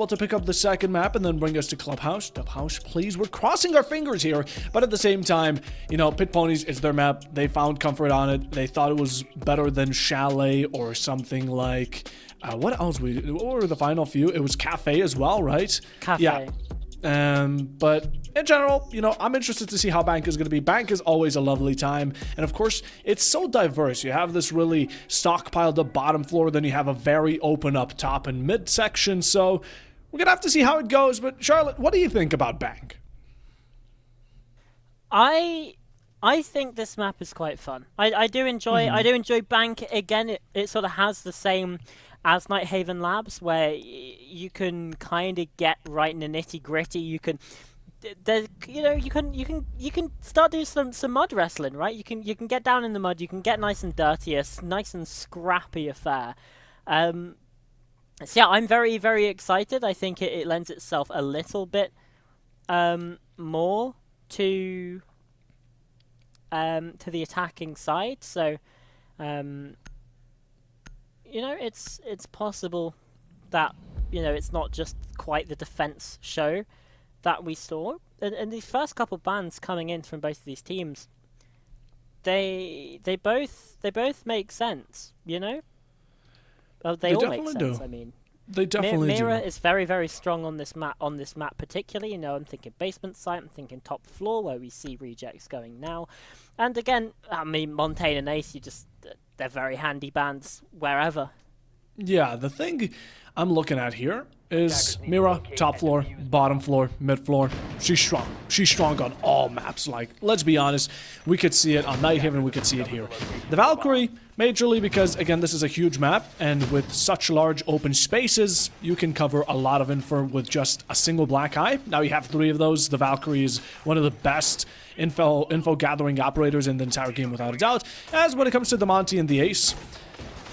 to pick up the second map and then bring us to Clubhouse. Clubhouse, please. We're crossing our fingers here, but at the same time, you know, Pit Ponies is their map. They found comfort on it. They thought it was better than Chalet or something like... what else? What were the final few? It was Cafe as well, right? Cafe. Yeah. But in general, you know, I'm interested to see how Bank is going to be. Bank is always a lovely time. And of course, it's so diverse. You have this really stockpiled up bottom floor. Then you have a very open up top and mid section. So we're going to have to see how it goes. But Charlotte, what do you think about Bank? I think this map is quite fun. I do enjoy Bank. Again, it sort of has the same as Nighthaven Labs, where you can kind of get right in the nitty gritty. You can, you can start doing some mud wrestling, right? You can get down in the mud. You can get nice and dirty, a nice and scrappy affair. So yeah, I'm very, very excited. I think it lends itself a little bit more to the attacking side. So. You know, it's possible that, you know, it's not just quite the defense show that we saw. And these first couple bans coming in from both of these teams, they both make sense, you know? Well, they all make sense, I mean. They definitely Mira do. is very, very strong on this map particularly. You know, I'm thinking basement site, I'm thinking top floor, where we see Rejects going now. And again, I mean, Montaigne and Ace, they're very handy bands wherever. Yeah, the thing I'm looking at here is Mira, top floor, bottom floor, mid floor. She's strong. She's strong on all maps. Like, let's be honest, we could see it on Nighthaven, we could see it here. The Valkyrie, majorly because, again, this is a huge map, and with such large open spaces, you can cover a lot of info with just a single black eye. Now you have 3 of those. The Valkyrie is one of the best info gathering operators in the entire game, without a doubt. As when it comes to the Monty and the Ace,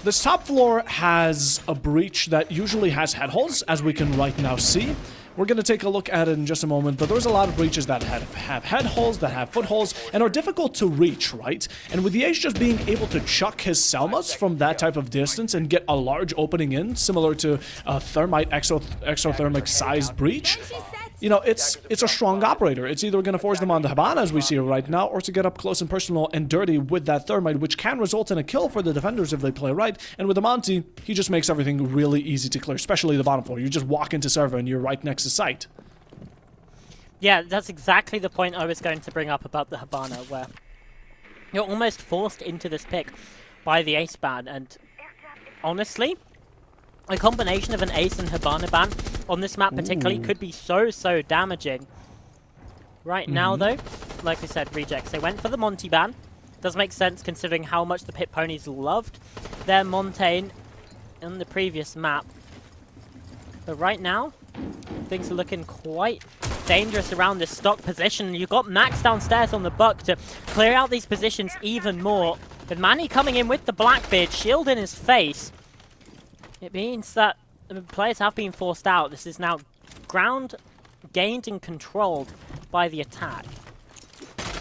this top floor has a breach that usually has head holes, as we can right now see. We're going to take a look at it in just a moment, but there's a lot of breaches that have head holes, that have footholes, and are difficult to reach, right? And with the Ace just being able to chuck his Selmas from that type of distance and get a large opening in, similar to a thermite exothermic sized breach, you know, it's a strong operator. It's either going to force them on the Habana, as we see right now, or to get up close and personal and dirty with that thermite, which can result in a kill for the defenders if they play right. And with the Monty, he just makes everything really easy to clear, especially the bottom floor. You just walk into server and you're right next to site. Yeah, that's exactly the point I was going to bring up about the Habana, where you're almost forced into this pick by the Ace ban, and honestly, a combination of an Ace and Habana ban on this map particularly could be so damaging. Right now, though, like we said, Rejects, they went for the Monty ban. Does make sense considering how much the Pit Ponies loved their Montaigne in the previous map. But right now, things are looking quite dangerous around this stock position. You've got Max downstairs on the Buck to clear out these positions even more. But Manny coming in with the Blackbeard, shield in his face. It means that the players have been forced out. This is now ground gained and controlled by the attack.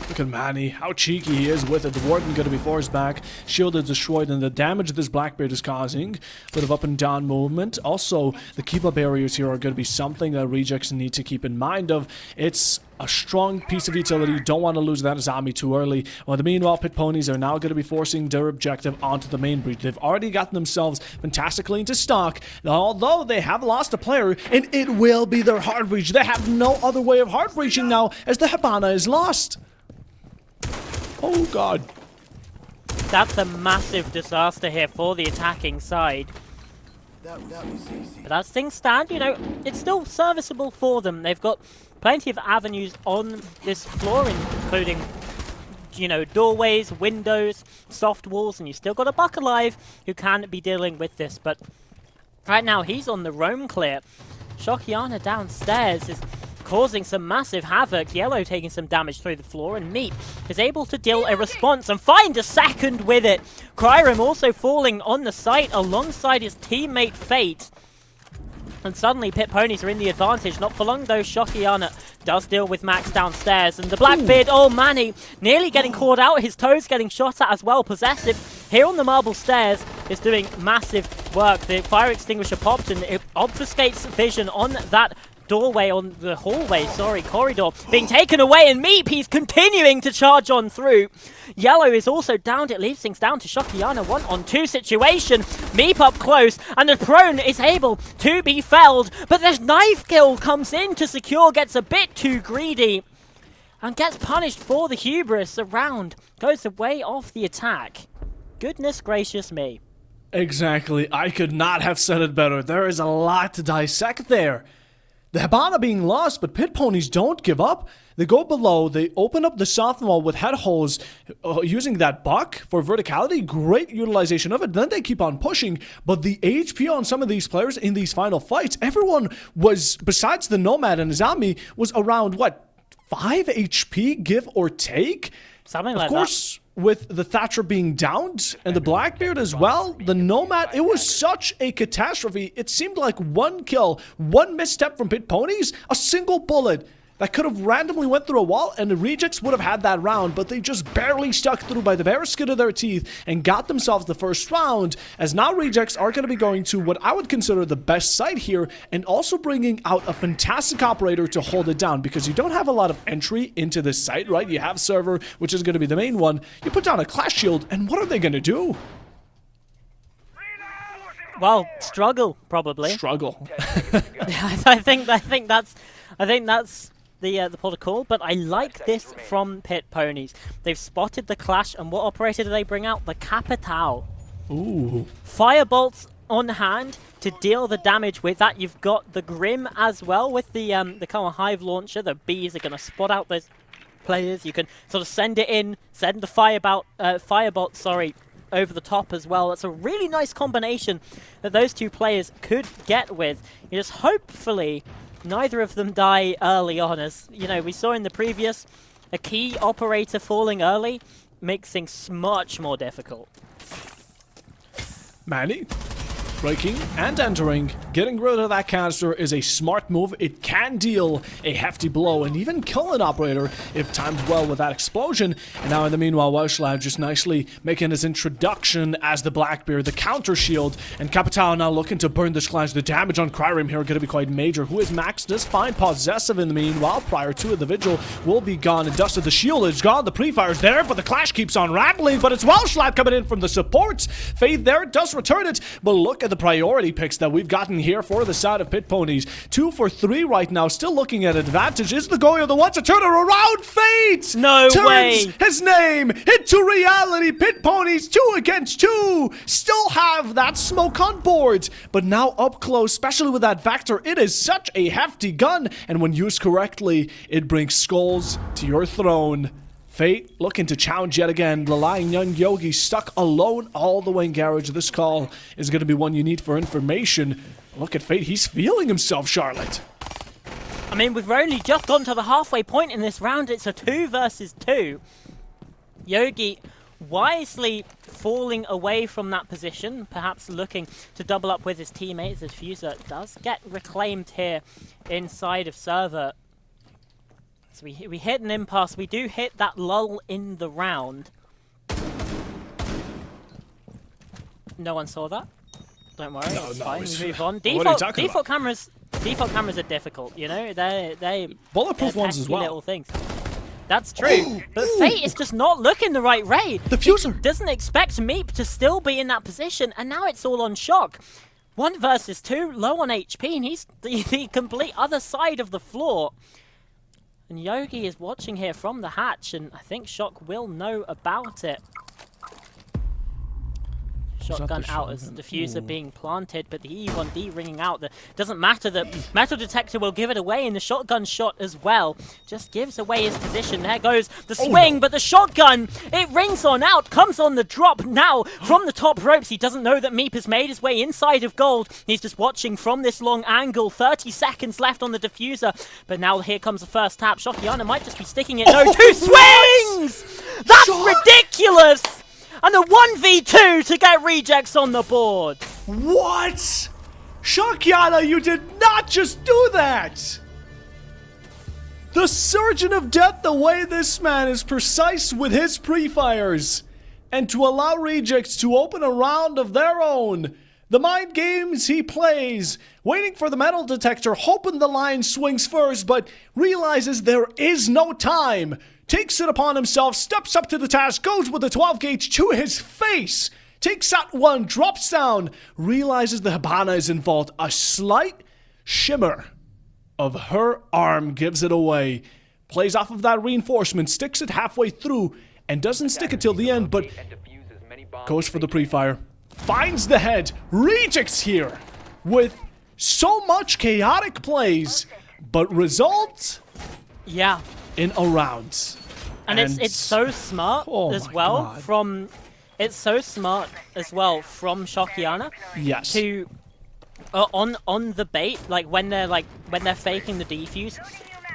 Look at Manny, how cheeky he is with it. The Warden going to be forced back. Shield is destroyed, and the damage this Blackbeard is causing. A bit of up and down movement. Also, the keep-up barriers here are going to be something that Rejects need to keep in mind of. It's a strong piece of utility. You don't want to lose that zombie too early. Well, meanwhile, Pit Ponies are now going to be forcing their objective onto the main breach. They've already gotten themselves fantastically into stock, although they have lost a player, and it will be their hard breach. They have no other way of hard breaching now, as the Habana is lost. Oh god. That's a massive disaster here for the attacking side. That was easy. But as things stand, you know, it's still serviceable for them. They've got plenty of avenues on this floor, including, you know, doorways, windows, soft walls, and you've still got a Buck alive who can be dealing with this. But right now, he's on the roam clear. Shokiana downstairs is causing some massive havoc. Yellow taking some damage through the floor, and Meat is able to deal a response and find a second with it. Cryrim also falling on the site alongside his teammate Fate. And suddenly Pit Ponies are in the advantage. Not for long though. Shokiana does deal with Max downstairs. And the Blackbeard, oh Manny, nearly getting caught out. His toes getting shot at as well. Possessive here on the marble stairs is doing massive work. The fire extinguisher popped and it obfuscates vision on that doorway, on the hallway, corridor, being taken away, and Meep, continuing to charge on through. Yellow is also downed. It leaves things down to Shokiana. 1-on-2 situation. Meep up close, and the prone is able to be felled, but this knife kill comes in to secure, gets a bit too greedy, and gets punished for the hubris. The round goes away off the attack. Goodness gracious me. Exactly. I could not have said it better. There is a lot to dissect there. The Hibana being lost, but Pit Ponies don't give up. They go below, they open up the soft wall with head holes using that buck for verticality. Great utilization of it. Then they keep on pushing, but the HP on some of these players in these final fights, everyone was, besides the Nomad and Zami, was around, what, 5 HP, give or take? Something like that. Of course, with the Thatcher being downed and the Blackbeard as well, the Nomad, it was such a catastrophe. It seemed like one kill, one misstep from Pit Ponies, a single bullet that could have randomly went through a wall, and the Rejects would have had that round, but they just barely stuck through by the bare skin of their teeth and got themselves the first round, as now Rejects are going to be going to what I would consider the best site here, and also bringing out a fantastic operator to hold it down, because you don't have a lot of entry into this site, right? You have server, which is going to be the main one. You put down a clash shield, and what are they going to do? Well, struggle, probably. Struggle. I think that's the protocol, but I like this from Pit Ponies. They've spotted the clash, and what operator do they bring out? The Capital. Ooh. Firebolts on hand to deal the damage with that. You've got the Grim as well with the kind of Hive launcher. The bees are going to spot out those players. You can sort of send it in, send the Firebolt, over the top as well. That's a really nice combination that those two players could get with. You just hopefully neither of them die early on, as you know we saw in the previous. A key operator falling early makes things much more difficult. Manny, breaking and entering, getting rid of that canister is a smart move. It can deal a hefty blow and even kill an operator if timed well with that explosion. And now in the meanwhile, Welsh lad just nicely making his introduction as the Blackbeard, the counter shield, and Capital now looking to burn this clash. The damage on Cryrim here going to be quite major. Who is Max? Does find Possessive in the meanwhile. Prior to it, the Vigil will be gone and dusted. The shield is gone. The pre-fire's there, but the clash keeps on rattling. But it's Welsh lad coming in from the supports. Faith there does return it, but look at the priority picks that we've gotten here for the side of Pit Ponies. 2 for 3 right now, still looking at advantage. Is the Goyo the one to turn it around? Fate! No turns way! His name into reality. Pit Ponies 2 against 2. Still have that smoke on board, but now up close, especially with that Vector. It is such a hefty gun, and when used correctly, it brings skulls to your throne. Fate looking to challenge yet again. Relying young Yogi stuck alone all the way in garage. This call is going to be one you need for information. Look at Fate. He's feeling himself, Charlotte. I mean, we've only just gone to the halfway point in this round. It's a 2 versus 2. Yogi wisely falling away from that position, perhaps looking to double up with his teammates as Fuser does get reclaimed here inside of server. So we hit an impasse. We do hit that lull in the round. No one saw that. Don't worry, it's fine. We move on. Default cameras are difficult. You know, they bulletproof ones as well. Little things. That's true. But Fate is just not looking the right way. The Fuser he doesn't expect Meep to still be in that position, and now it's all on Shock. 1 versus 2, low on HP, and he's the complete other side of the floor. And Yogi is watching here from the hatch, and I think Shock will know about it. shotgun out as the diffuser being planted, but the E1D ringing out. That doesn't matter, that metal detector will give it away, and the shotgun shot as well just gives away his position. There goes the swing, but the shotgun, it rings on out, comes on the drop now from the top ropes. He doesn't know that Meep has made his way inside of gold. He's just watching from this long angle. 30 seconds left on the diffuser, but now here comes the first tap. Shokiana might just be sticking it. No, two swings! That's ridiculous! And a 1v2 to get rejects on the board. What? Shokiana, you did not just do that! The Surgeon of Death, the way this man is precise with his pre-fires. And to allow rejects to open a round of their own. The mind games he plays, waiting for the metal detector, hoping the line swings first, but realizes there is no time. Takes it upon himself, steps up to the task, goes with the 12 gauge to his face. Takes that one, drops down, realizes the Hibana is involved. A slight shimmer of her arm gives it away. Plays off of that reinforcement, sticks it halfway through, and doesn't stick it till the end, but goes for the pre-fire. Finds the head. Rejects here with so much chaotic plays, but results in a round. And it's so smart as well from Shokiana. Yes. To on the bait, when they're faking the defuse,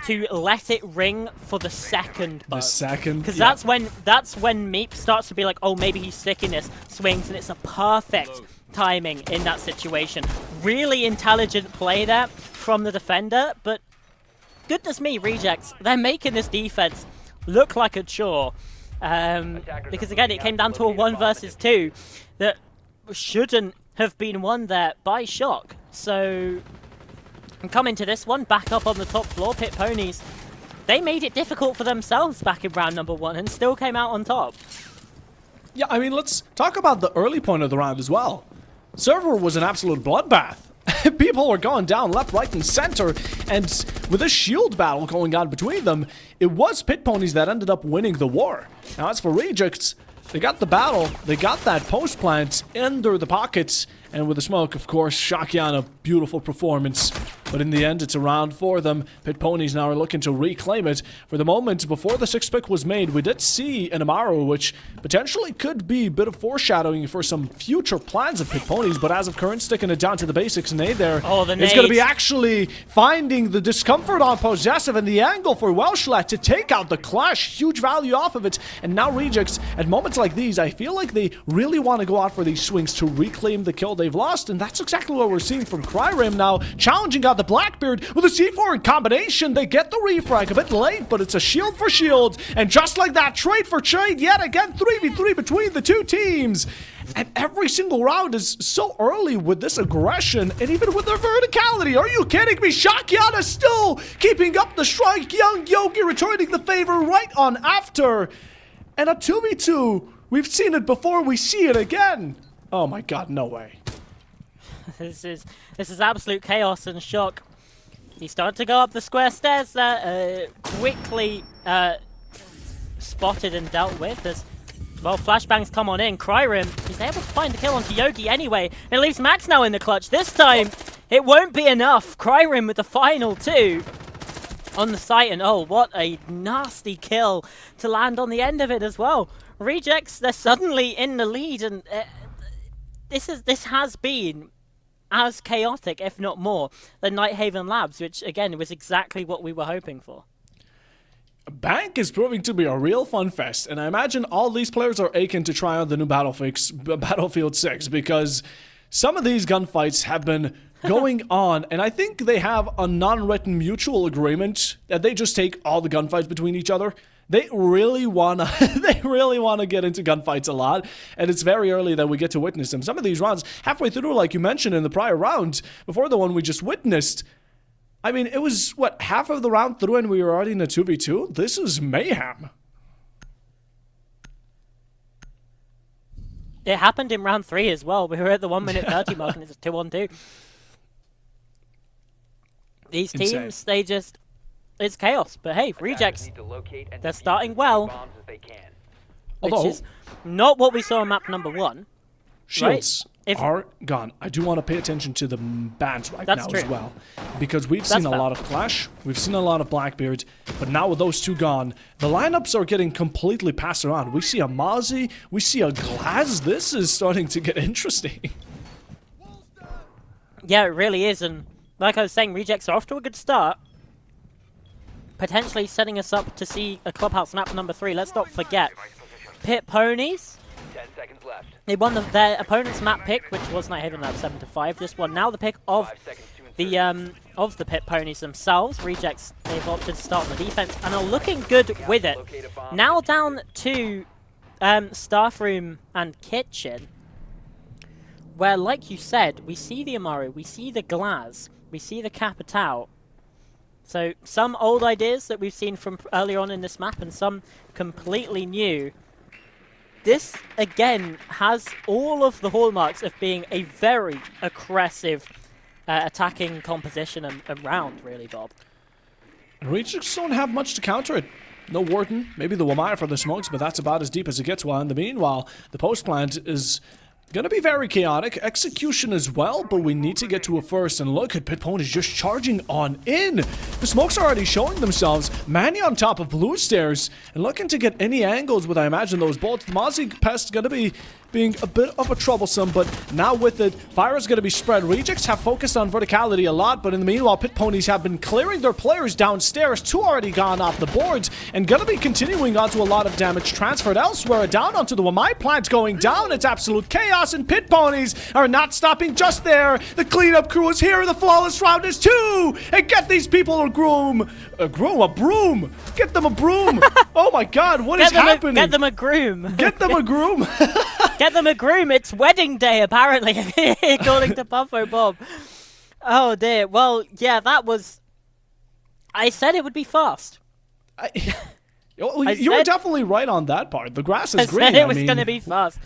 to let it ring for the second buzz. Because that's when Meep starts to be like, oh, maybe he's sticking this, swings, and it's a perfect timing in that situation. Really intelligent play there from the defender, but goodness me, rejects, they're making this defense look like a chore. Because again, it came down to a 1 versus 2 that shouldn't have been won there by Shock. So coming to this one, back up on the top floor, Pit Ponies, they made it difficult for themselves back in round number 1 and still came out on top. Yeah, I mean, let's talk about the early point of the round as well. Server was an absolute bloodbath. People were going down left, right, and center, and with a shield battle going on between them, it was Pit Ponies that ended up winning the war. Now, as for Rejects, they got the battle, they got that post plant under the pockets, and with the smoke, of course, Shokiana, beautiful performance. But in the end, it's a round for them. Pit Ponies now are looking to reclaim it. For the moment, before the 6th pick was made, we did see an Amaru, which potentially could be a bit of foreshadowing for some future plans of Pit Ponies, but as of current, sticking it down to the basics. Nade there is going to be actually finding the discomfort on Possessive and the angle for Welshlat to take out the Clash. Huge value off of it. And now Rejects, at moments like these, I feel like they really want to go out for these swings to reclaim the kill they've lost, and that's exactly what we're seeing from Cryrim now, challenging out the Blackbeard with a C4 in combination. They get the refrag a bit late, but it's a shield for shield, and just like that, trade for trade yet again, 3v3 between the two teams. And every single round is so early with this aggression, and even with their verticality. Are you kidding me? Shokiana still keeping up the strike. Young Yogi returning the favor right on after. And a 2v2, we've seen it before, we see it again. Oh my god, no way. This is absolute chaos and Shock. He started to go up the square stairs there, quickly spotted and dealt with as, well, flashbangs come on in. Cryrim, he's able to find the kill onto Yogi anyway. It leaves Max now in the clutch. This time, it won't be enough. Cryrim with the final 2 on the site, and oh, what a nasty kill to land on the end of it as well. Rejects, they're suddenly in the lead, and this has been as chaotic, if not more, than Nighthaven Labs, which, again, was exactly what we were hoping for. Bank is proving to be a real fun fest, and I imagine all these players are aching to try out the new Battlefield 6, because some of these gunfights have been going on, and I think they have a non-written mutual agreement that they just take all the gunfights between each other. They really wanna get into gunfights a lot, and it's very early that we get to witness them. Some of these rounds, halfway through, like you mentioned in the prior round, before the one we just witnessed, I mean, it was, what, half of the round through and we were already in a 2v2? This is mayhem. It happened in round 3 as well. We were at the 1 minute 30 mark and it's a 2-on-2. These teams, they just... It's chaos, but hey, Rejects, they're starting well, which is not what we saw in map number 1. shields If- are gone. I do want to pay attention to the bans right That's now true. as well, because we've seen a fair. lot of Clash, we've seen a lot of Blackbeard, but now with those two gone, the lineups are getting completely passed around. We see a Mozzie, we see a Glass. This is starting to get interesting. Yeah, it really is, and like I was saying, Rejects are off to a good start. Potentially setting us up to see a Clubhouse map number 3. Let's not forget, Pit Ponies. 10 seconds left. They won their opponent's map pick, which was Nighthaven Lab 7-5. This one now the pick of 5 seconds to insert. the Pit Ponies themselves. Rejects, they've opted to start on the defense and are looking good with it. Locate a bomb. Now down to staff room and kitchen, where, like you said, we see the Amaru, we see the Glaz, we see the Capitao. So some old ideas that we've seen from earlier on in this map and some completely new. This, again, has all of the hallmarks of being a very aggressive attacking composition and round, really, Bob. And Rejects don't have much to counter it. No Warden, maybe the Wamaya for the smokes, but that's about as deep as it gets. While in the meanwhile, the post plant is gonna be very chaotic. Execution as well, but we need to get to a first. And look at Pit Ponies just charging on in. The smokes are already showing themselves. Manny on top of blue stairs and looking to get any angles with, I imagine, those bolts. The Mozzie Pest gonna be being a bit of a troublesome, but now with it, fire is going to be spread. Rejects have focused on verticality a lot, but in the meanwhile, Pit Ponies have been clearing their players downstairs. 2 already gone off the boards, and going to be continuing onto a lot of damage transferred elsewhere. Down onto the Wamai plant going down. It's absolute chaos, and Pit Ponies are not stopping just there. The cleanup crew is here. The flawless round is 2, and get these people a broom. A broom. Get them a broom. Oh my God, what is happening? Get them a groom. Get them a groom. Get them a groom. It's wedding day, apparently, according to PuffoBob. Oh dear. Well, yeah, that was. I said it would be fast. You were definitely right on that part. The grass is I green. said it was going to be fast.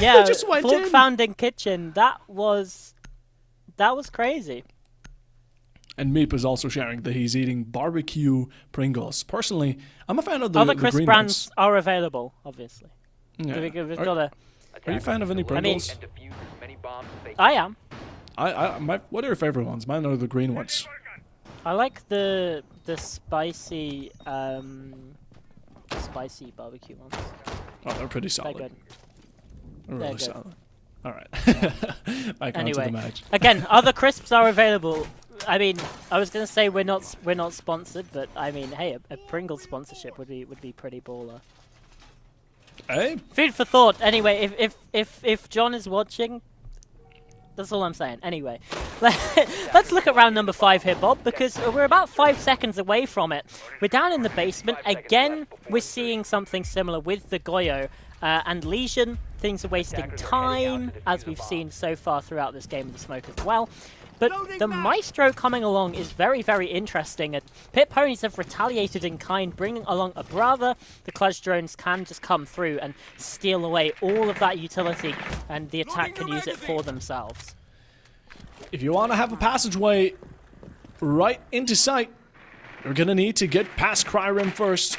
Yeah, just went Fork in. Founding Kitchen. That was crazy. And Meep is also sharing that he's eating barbecue Pringles. Personally, I'm a fan of the Other the crisp green brands ones. are available, obviously. Yeah. We've got a. Are you a fan of any Pringles? And defuse as many bombs as they I am. What are your favorite ones? Mine are the green ones. I like the spicy barbecue ones. Oh, they're pretty They're solid. good. They're They're really good. solid. All right. Back onto Anyway, the match. again, other crisps are available. I mean, I was gonna say we're not sponsored, but I mean, hey, a Pringles sponsorship would be pretty baller. Hey, Food for thought. Anyway, if John is watching, that's all I'm saying. Anyway, let's look at round number 5 here, Bob, because we're about 5 seconds away from it. We're down in the basement again. We're seeing something similar with the Goyo and Legion. Things are wasting time, as we've seen so far throughout this game of the smoke as well. But the Maestro coming along is very, very interesting. And Pit Ponies have retaliated in kind, bringing along a Brava. The Clutch drones can just come through and steal away all of that utility, and the attack can use it for themselves. if you want to have a passageway right into sight, you're going to need to get past Cryrim first.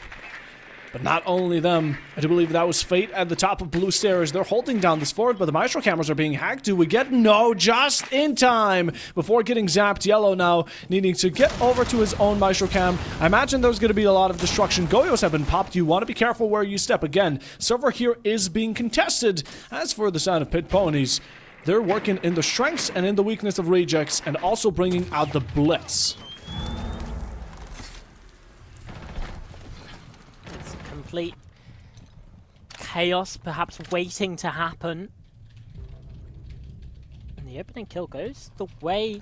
But not only them, I do believe that was Fate at the top of Blue Stairs. They're holding down this fort, but the Maestro cameras are being hacked. Do we get? No, just in time before getting zapped. Yellow now needing to get over to his own Maestro cam. I imagine there's going to be a lot of destruction. Goyos have been popped. You want to be careful where you step. Again, server here is being contested. As for the side of Pit Ponies, they're working in the strengths and in the weakness of Rejects and also bringing out the Blitz. Complete chaos, perhaps waiting to happen. And the opening kill goes the way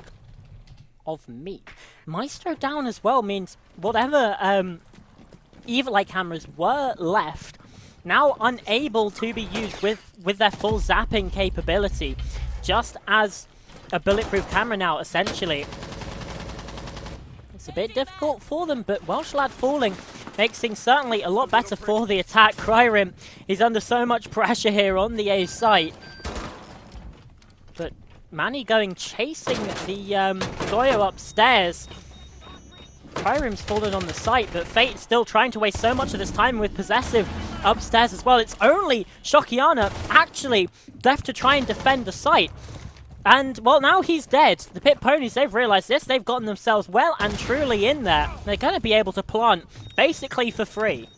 of Meat. Maestro down as well means whatever Evil Eye cameras were left, now unable to be used with their full zapping capability, just as a bulletproof camera now, essentially. It's a bit difficult for them, but Welsh Lad falling makes things certainly a lot better for the attack. Cryrim is under so much pressure here on the A site. But Manny going chasing the Goyo upstairs. Kyrim's fallen on the site, but Fate still trying to waste so much of this time with Possessive upstairs as well. It's only Shokiana actually left to try and defend the site. And, well, now he's dead. The Pit Ponies, they've realized this. They've gotten themselves well and truly in there. They're going to be able to plant basically for free.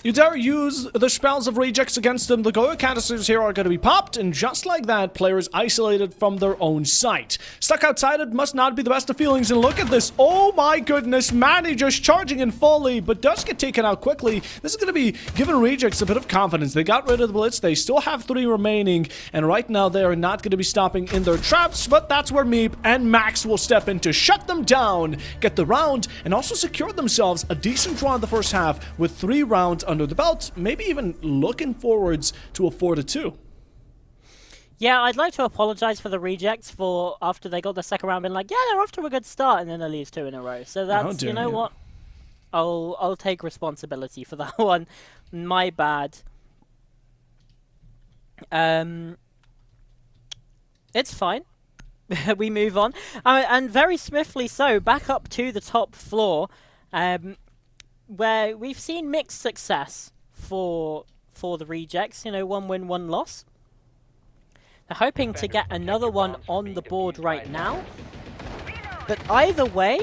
You dare use the spells of rejects against them, the Goyo canisters here are going to be popped, and just like that, players isolated from their own site. Stuck outside, it must not be the best of feelings, and look at this. Oh my goodness, Manny just charging in fully, but does get taken out quickly. This is going to be giving rejects a bit of confidence. They got rid of the blitz, they still have 3 remaining, and right now they are not going to be stopping in their traps, but that's where Meep and Max will step in to shut them down, get the round, and also secure themselves a decent draw in the first half with 3 rounds under the belt, maybe even looking forwards to a 4-2. Yeah, I'd like to apologize for the rejects for after they got the second round being like, yeah, they're off to a good start, and then they lose 2 in a row. So that's, you know what? I'll take responsibility for that one. My bad. It's fine. We move on. And very swiftly so, back up to the top floor. Where we've seen mixed success for the rejects, you know, 1 win, 1 loss. They're hoping to get another one on the board right now. But either way,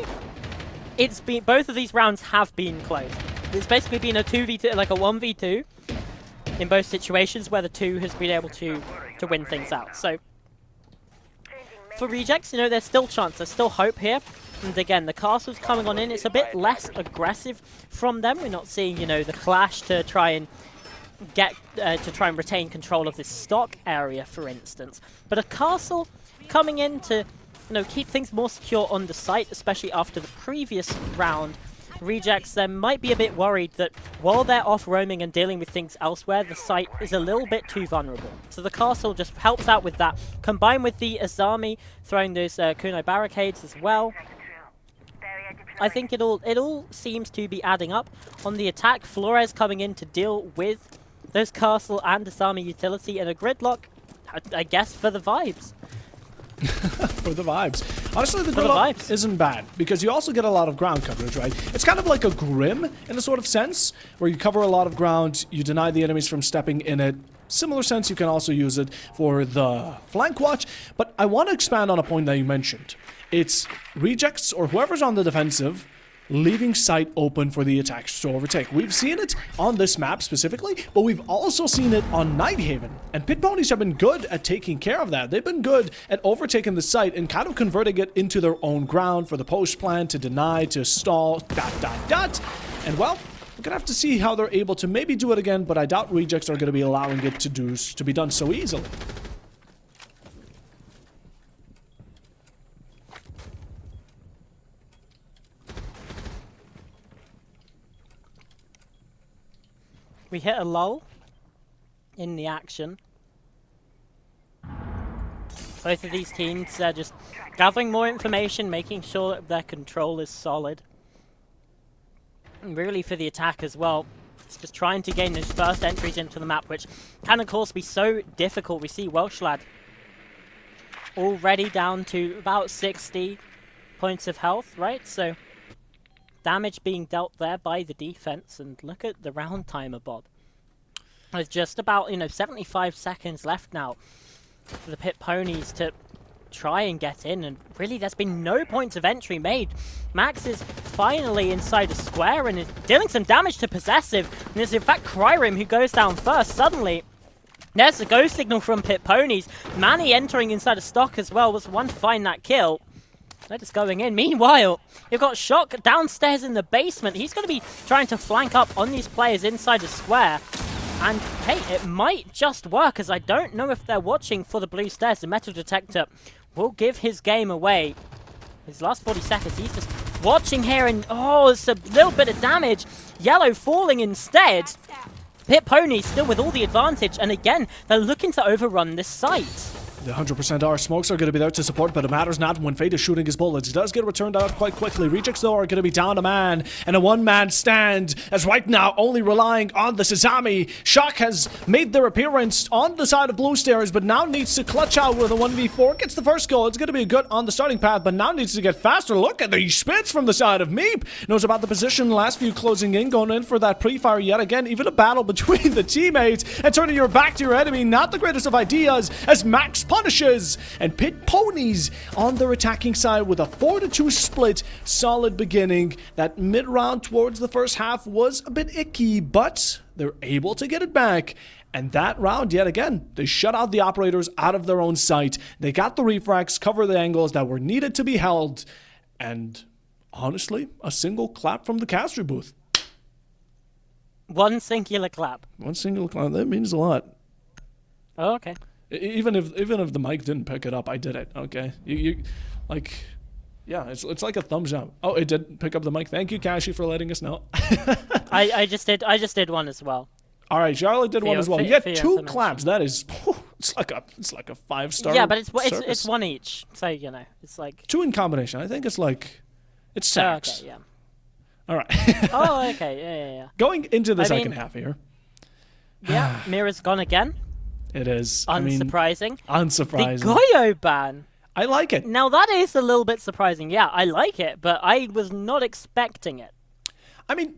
it's been both of these rounds have been close. It's basically been a 2v2, like a 1v2 in both situations where the 2 has been able to win things out. So for rejects, you know, there's still chance, there's still hope here. And again, the castle's coming on in. It's a bit less aggressive from them. We're not seeing, you know, the clash to try and get retain control of this stock area, for instance. But a castle coming in to, you know, keep things more secure on the site, especially after the previous round. Rejects then might be a bit worried that while they're off roaming and dealing with things elsewhere, the site is a little bit too vulnerable. So the castle just helps out with that, combined with the Azami throwing those kunai barricades as well. I think it all seems to be adding up. On the attack, Flores coming in to deal with those castle and Asami utility and a gridlock, I guess, for the vibes. For the vibes. Honestly, the gridlock isn't bad, because you also get a lot of ground coverage, right? It's kind of like a Grim in a sort of sense, where you cover a lot of ground, you deny the enemies from stepping in it. Similar sense, you can also use it for the flank watch, but I want to expand on a point that you mentioned. It's rejects or whoever's on the defensive leaving site open for the attacks to overtake. We've seen it on this map specifically, but we've also seen it on Nighthaven. And Pit Ponies have been good at taking care of that. They've been good at overtaking the site and kind of converting it into their own ground for the post plan, to deny, to stall, ... And well, we're going to have to see how they're able to maybe do it again, but I doubt rejects are going to be allowing it to be done so easily. We hit a lull in the action. Both of these teams are just gathering more information, making sure that their control is solid. And really for the attack as well, it's just trying to gain those first entries into the map, which can of course be so difficult. We see Welsh lad already down to about 60 points of health, right? So damage being dealt there by the defense, and look at the round timer, Bob. There's just about, 75 seconds left now for the Pit Ponies to try and get in, and really there's been no points of entry made. Max is finally inside a square and is dealing some damage to Possessive, and there's in fact Kryrim who goes down first. Suddenly there's a go signal from Pit Ponies. Manny entering inside a stock as well was the one to find that kill. They're just going in. Meanwhile, you've got Shock downstairs in the basement. He's going to be trying to flank up on these players inside the square. And, hey, it might just work, as I don't know if they're watching for the blue stairs. The metal detector will give his game away. His last 40 seconds, he's just watching here, and, oh, it's a little bit of damage. Yellow falling instead. Pit Pony still with all the advantage, and again, they're looking to overrun this site. The 100% R smokes are going to be there to support, but it matters not when Fate is shooting his bullets. It does get returned out quite quickly. Rejects, though, are going to be down a man and a one-man stand, as right now only relying on the Sasami. Shock has made their appearance on the side of Blue Stairs, but now needs to clutch out with a 1v4. Gets the first goal. It's going to be good on the starting path, but now needs to get faster. Look at the spits from the side of Meep. Knows about the position. Last few closing in, going in for that pre-fire yet again. Even a battle between the teammates, and turning your back to your enemy. Not the greatest of ideas, as Max punishes, and Pit Ponies on their attacking side with a 4-2 split. Solid beginning. That mid-round towards the first half was a bit icky, but they're able to get it back. And that round, yet again, they shut out the operators out of their own sight. They got the refracts, cover the angles that were needed to be held, and honestly, a single clap from the caster booth. One singular clap. One single clap, that means a lot. Oh, okay. Even if the mic didn't pick it up, I did it. Okay, you like, yeah, it's like a thumbs up. Oh, it did pick up the mic. Thank you, Kashi, for letting us know. I just did one as well. All right, Charlotte did one as well. You get two claps. That is, it's like a 5-star. Yeah, but it's one each. So you know, it's like two in combination. I think it's sacks. Okay, yeah. All right. Oh, okay, yeah. Going into the second half here. Yeah, Mira's gone again. It is. Unsurprising. Unsurprising. The Goyo ban. I like it. Now that is a little bit surprising. Yeah, I like it, but I was not expecting it. I mean,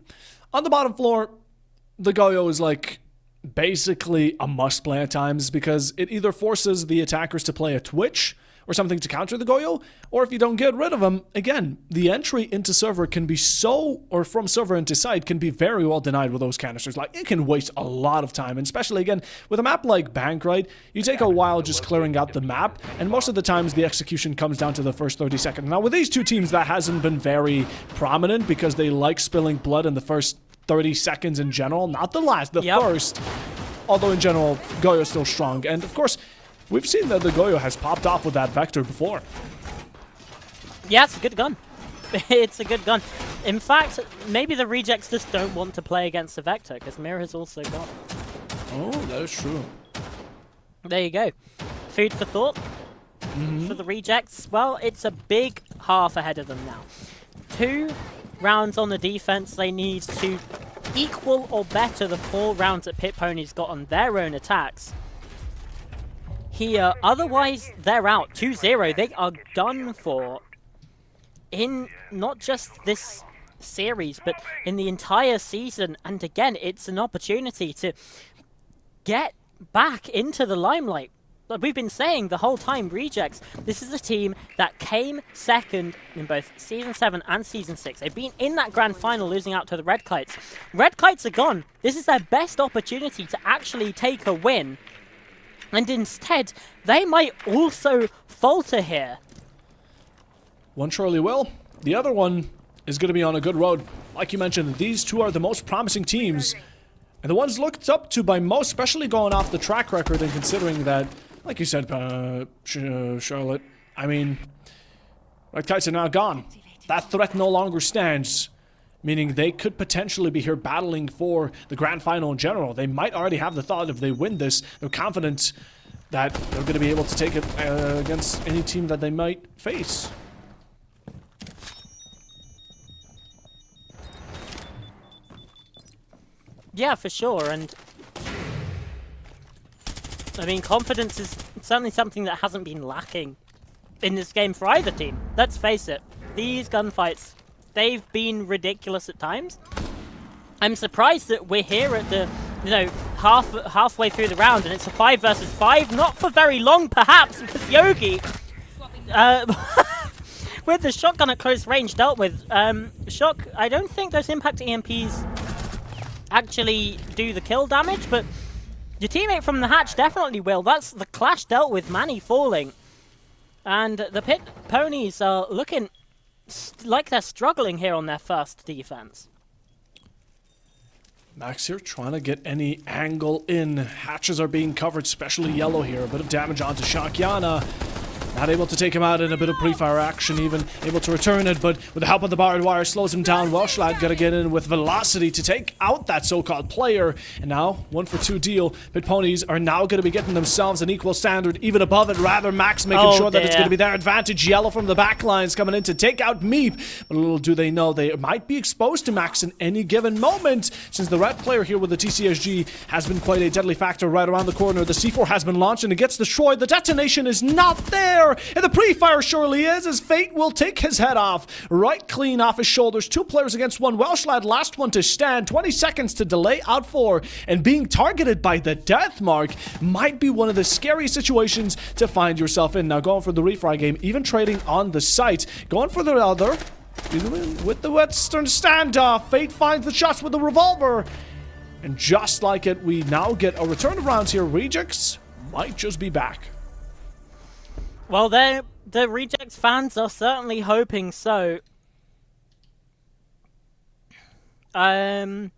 on the bottom floor, the Goyo is like basically a must play at times, because it either forces the attackers to play a Twitch or something to counter the Goyo, or if you don't get rid of them, again, the entry into server can be or from server into site can be very well denied with those canisters. Like, it can waste a lot of time, and especially, again, with a map like Bank, right? You take a while just clearing out the map, and most of the times the execution comes down to the first 30 seconds. Now, with these two teams, that hasn't been very prominent, because they like spilling blood in the first 30 seconds in general, not the last, the first. Although, in general, Goyo's still strong, and, of course, we've seen that the Goyo has popped off with that Vector before. Yeah, it's a good gun. It's a good gun. In fact, maybe the rejects just don't want to play against the Vector, because Mira has also got. Oh, that is true. There you go. Food for thought for the rejects. Well, it's a big half ahead of them now. 2 rounds on the defense. They need to equal or better the 4 rounds that Pit Ponies got on their own attacks here. Otherwise, they're out. 2-0. They are done for in not just this series, but in the entire season. And again, it's an opportunity to get back into the limelight. Like we've been saying the whole time, Rejects, this is a team that came second in both Season 7 and Season 6. They've been in that grand final, losing out to the Red Kites. Red Kites are gone. This is their best opportunity to actually take a win. And instead, they might also falter here. One surely will. The other one is going to be on a good road. Like you mentioned, these two are the most promising teams, and the ones looked up to by most, especially going off the track record and considering that, like you said, Charlotte, I mean, Red Kites are now gone. That threat no longer stands, meaning they could potentially be here battling for the grand final in general. They might already have the thought, if they win this, they're confident that they're going to be able to take it against any team that they might face. Yeah, for sure, and I mean, confidence is certainly something that hasn't been lacking in this game for either team. Let's face it, these gunfights, they've been ridiculous at times. I'm surprised that we're here at the, halfway through the round, and it's a 5 versus 5. Not for very long, perhaps, because Yogi, with the shotgun at close range dealt with. Shock, I don't think those impact EMPs actually do the kill damage, but your teammate from the hatch definitely will. That's the clash dealt with, Manny falling. And the Pit Ponies are looking like they're struggling here on their first defense. Max here trying to get any angle in. Hatches are being covered, especially yellow here. A bit of damage onto Shakyana. Not able to take him out in a bit of pre-fire action, even able to return it, but with the help of the barbed wire slows him down. Welsh lad gotta get in with velocity to take out that so-called player. And now, 1-for-2 deal. Pit Ponies are now gonna be getting themselves an equal standard, even above it. Rather, Max making sure that it's gonna be their advantage. Yellow from the back lines coming in to take out Meep. But little do they know they might be exposed to Max in any given moment, since the red player here with the TCSG has been quite a deadly factor right around the corner. The C4 has been launched and it gets destroyed. The detonation is not there. And the pre-fire surely is, as Fate will take his head off. Right clean off his shoulders. 2 players against 1. Welsh lad, last one to stand. 20 seconds to delay out 4. And being targeted by the death mark might be one of the scariest situations to find yourself in. Now going for the refry game, even trading on the site. Going for the other. With the Western standoff. Fate finds the shots with the revolver. And just like it, we now get a return of rounds here. Rejects might just be back. Well, the Rejects fans are certainly hoping so. But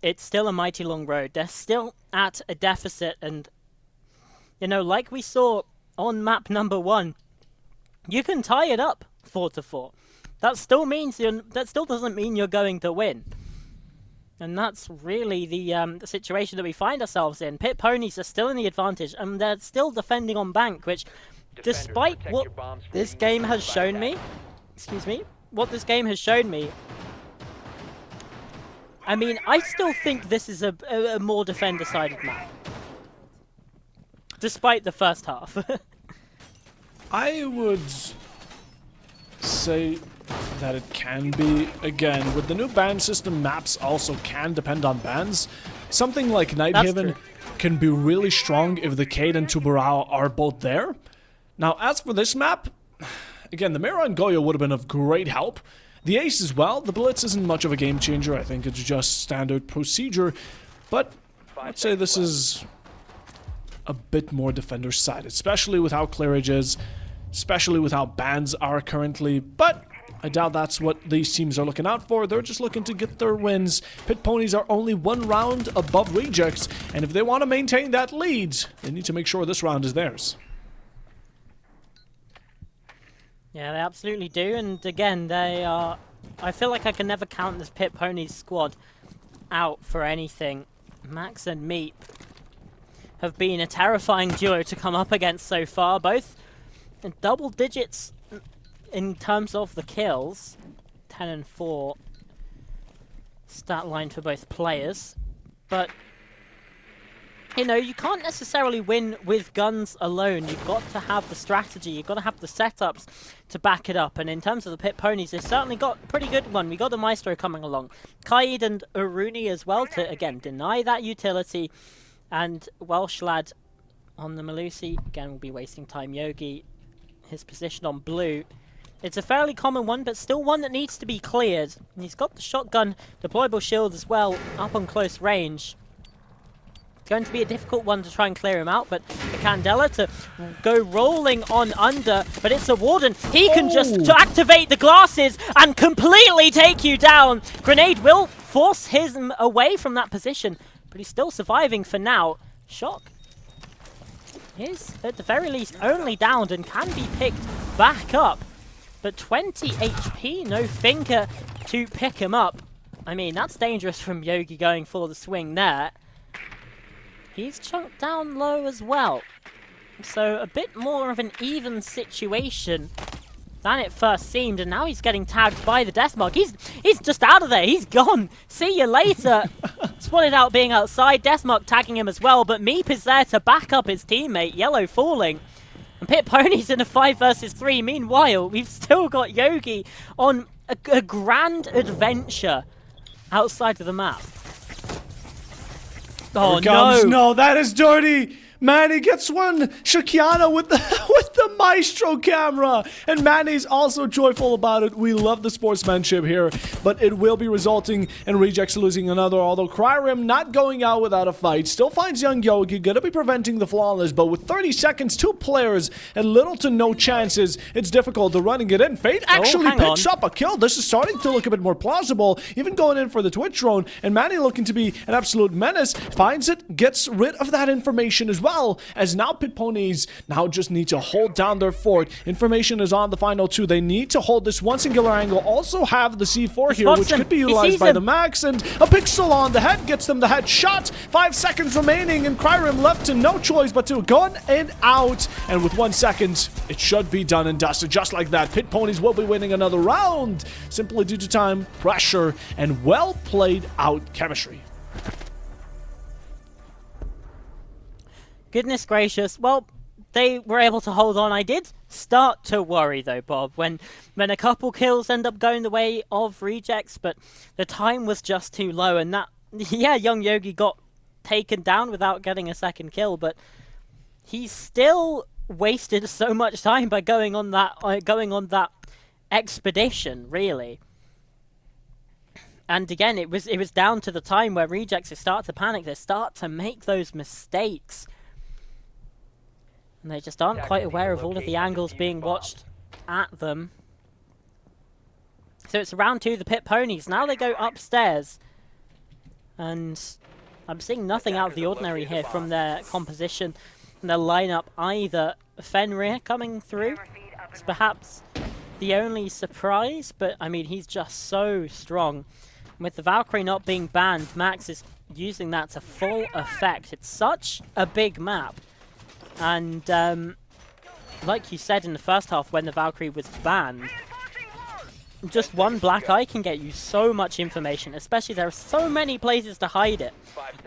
it's still a mighty long road. They're still at a deficit, and you know, like we saw on map number 1, you can tie it up 4-4. That still doesn't mean you're going to win. And that's really the situation that we find ourselves in. Pit Ponies are still in the advantage, and they're still defending on bank, which, despite what this game has shown me, I mean, I still think this is a more defender-sided map. Despite the first half. I would say that it can be. Again, with the new ban system, maps also can depend on bans. Something like Nighthaven can be really strong if the Cade and Tubarao are both there. Now, as for this map, again, the Mira and Goyo would have been of great help. The Ace as well. The Blitz isn't much of a game changer. I think it's just standard procedure. But I'd say this is a bit more defender side, especially with how Clearage is, especially with how bans are currently. But I doubt that's what these teams are looking out for. They're just looking to get their wins. Pit Ponies are only 1 round above Rejects, and if they want to maintain that lead, they need to make sure this round is theirs. Yeah, they absolutely do, and again, they are... I feel like I can never count this Pit Ponies squad out for anything. Max and Meep have been a terrifying duo to come up against so far, both in double digits in terms of the kills. 10 and 4 stat line for both players, but you know, you can't necessarily win with guns alone. You've got to have the strategy, you've got to have the setups to back it up. And in terms of the Pit Ponies, they've certainly got a pretty good one. We got the Maestro coming along. Kaid and Aruni as well to, again, deny that utility. And Welsh lad on the Malusi, again, will be wasting time. Yogi, his position on blue. It's a fairly common one, but still one that needs to be cleared. And he's got the shotgun deployable shield as well, up on close range. Going to be a difficult one to try and clear him out, but the Candela to go rolling on under, but it's a Warden. He can just activate the glasses and completely take you down. Grenade will force him away from that position, but he's still surviving for now. Shock is, at the very least, only downed and can be picked back up. But 20 HP, no finger to pick him up. I mean, that's dangerous from Yogi going for the swing there. He's chunked down low as well. So a bit more of an even situation than it first seemed. And now he's getting tagged by the Deathmark. He's just out of there. He's gone. See you later. Spotted out being outside. Deathmark tagging him as well. But Meep is there to back up his teammate. Yellow falling. And Pit Ponies in a 5 versus 3. Meanwhile, we've still got Yogi on a grand adventure outside of the map. Oh no! No, that is dirty. Man, he gets one. Shakiana with the the Maestro camera. And Manny's also joyful about it. We love the sportsmanship here, but it will be resulting in Rejects losing another, although Cryrim not going out without a fight. Still finds Young Yogi, gonna be preventing the Flawless, but with 30 seconds, 2 players, and little to no chances, it's difficult to running it in. Fate actually picks up a kill. This is starting to look a bit more plausible, even going in for the Twitch drone, and Manny looking to be an absolute menace, finds it, gets rid of that information as well, as now Pit Ponies now just need to hold down their fort. Information is on the final 2. They need to hold this one singular angle, also have the C4 here, which could be utilized by the Max, and a pixel on the head gets them the headshot. 5 seconds remaining, and Cryrim left to no choice but to gun and out, and with 1 second, it should be done and dusted. Just like that, Pit Ponies will be winning another round, simply due to time, pressure, and well played out chemistry. Goodness gracious. Well, they were able to hold on. I did start to worry though, Bob, when a couple kills end up going the way of Rejects, but the time was just too low, and that, yeah, Young Yogi got taken down without getting a second kill, but he still wasted so much time by going on that expedition, really. And again, it was down to the time where Rejects start to panic, they start to make those mistakes. And they just aren't quite aware of all of the angles being watched at them. So it's round 2, the Pit Ponies. Now they go upstairs. And I'm seeing nothing out of the ordinary here from their composition and their lineup either. Fenrir coming through. It's perhaps the only surprise, but I mean, he's just so strong. With the Valkyrie not being banned, Max is using that to full effect. It's such a big map. And like you said in the first half when the Valkyrie was banned, just one black eye can get you so much information, especially there are so many places to hide it.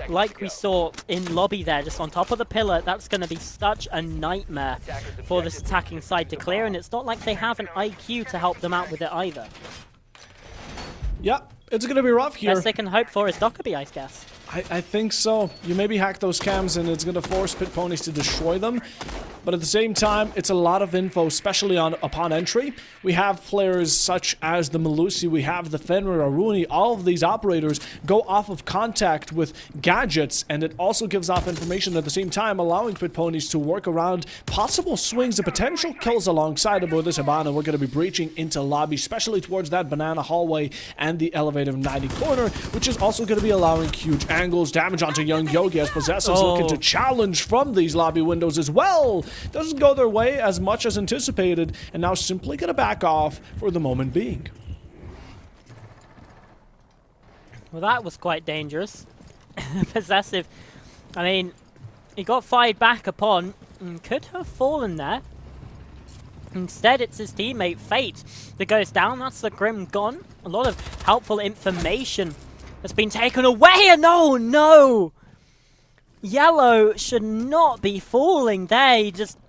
Like we saw in lobby there, just on top of the pillar, that's going to be such a nightmare for this attacking side to clear, and it's not like they have an IQ to help them out with it either. Yep, it's going to be rough here. Best they can hope for is Dockerby, I guess. I think so. You maybe hack those cams and it's going to force Pit Ponies to destroy them. But at the same time, it's a lot of info, especially upon entry. We have players such as the Melusi, we have the Fenrir, Aruni, all of these operators go off of contact with gadgets, and it also gives off information at the same time, allowing Pit Ponies to work around possible swings and potential kills alongside of this Habana. We're going to be breaching into lobby, especially towards that banana hallway and the elevator 90 corner, which is also going to be allowing huge angles, damage onto Young Yogi as Possessives looking to challenge from these lobby windows as well. Doesn't go their way as much as anticipated, and now simply gonna back off for the moment being. Well, that was quite dangerous. Possessive, I mean, he got fired back upon and could have fallen there. Instead, it's his teammate Fate that goes down. That's the Grim gone. A lot of helpful information has been taken away, and no! Yellow should not be falling there. He just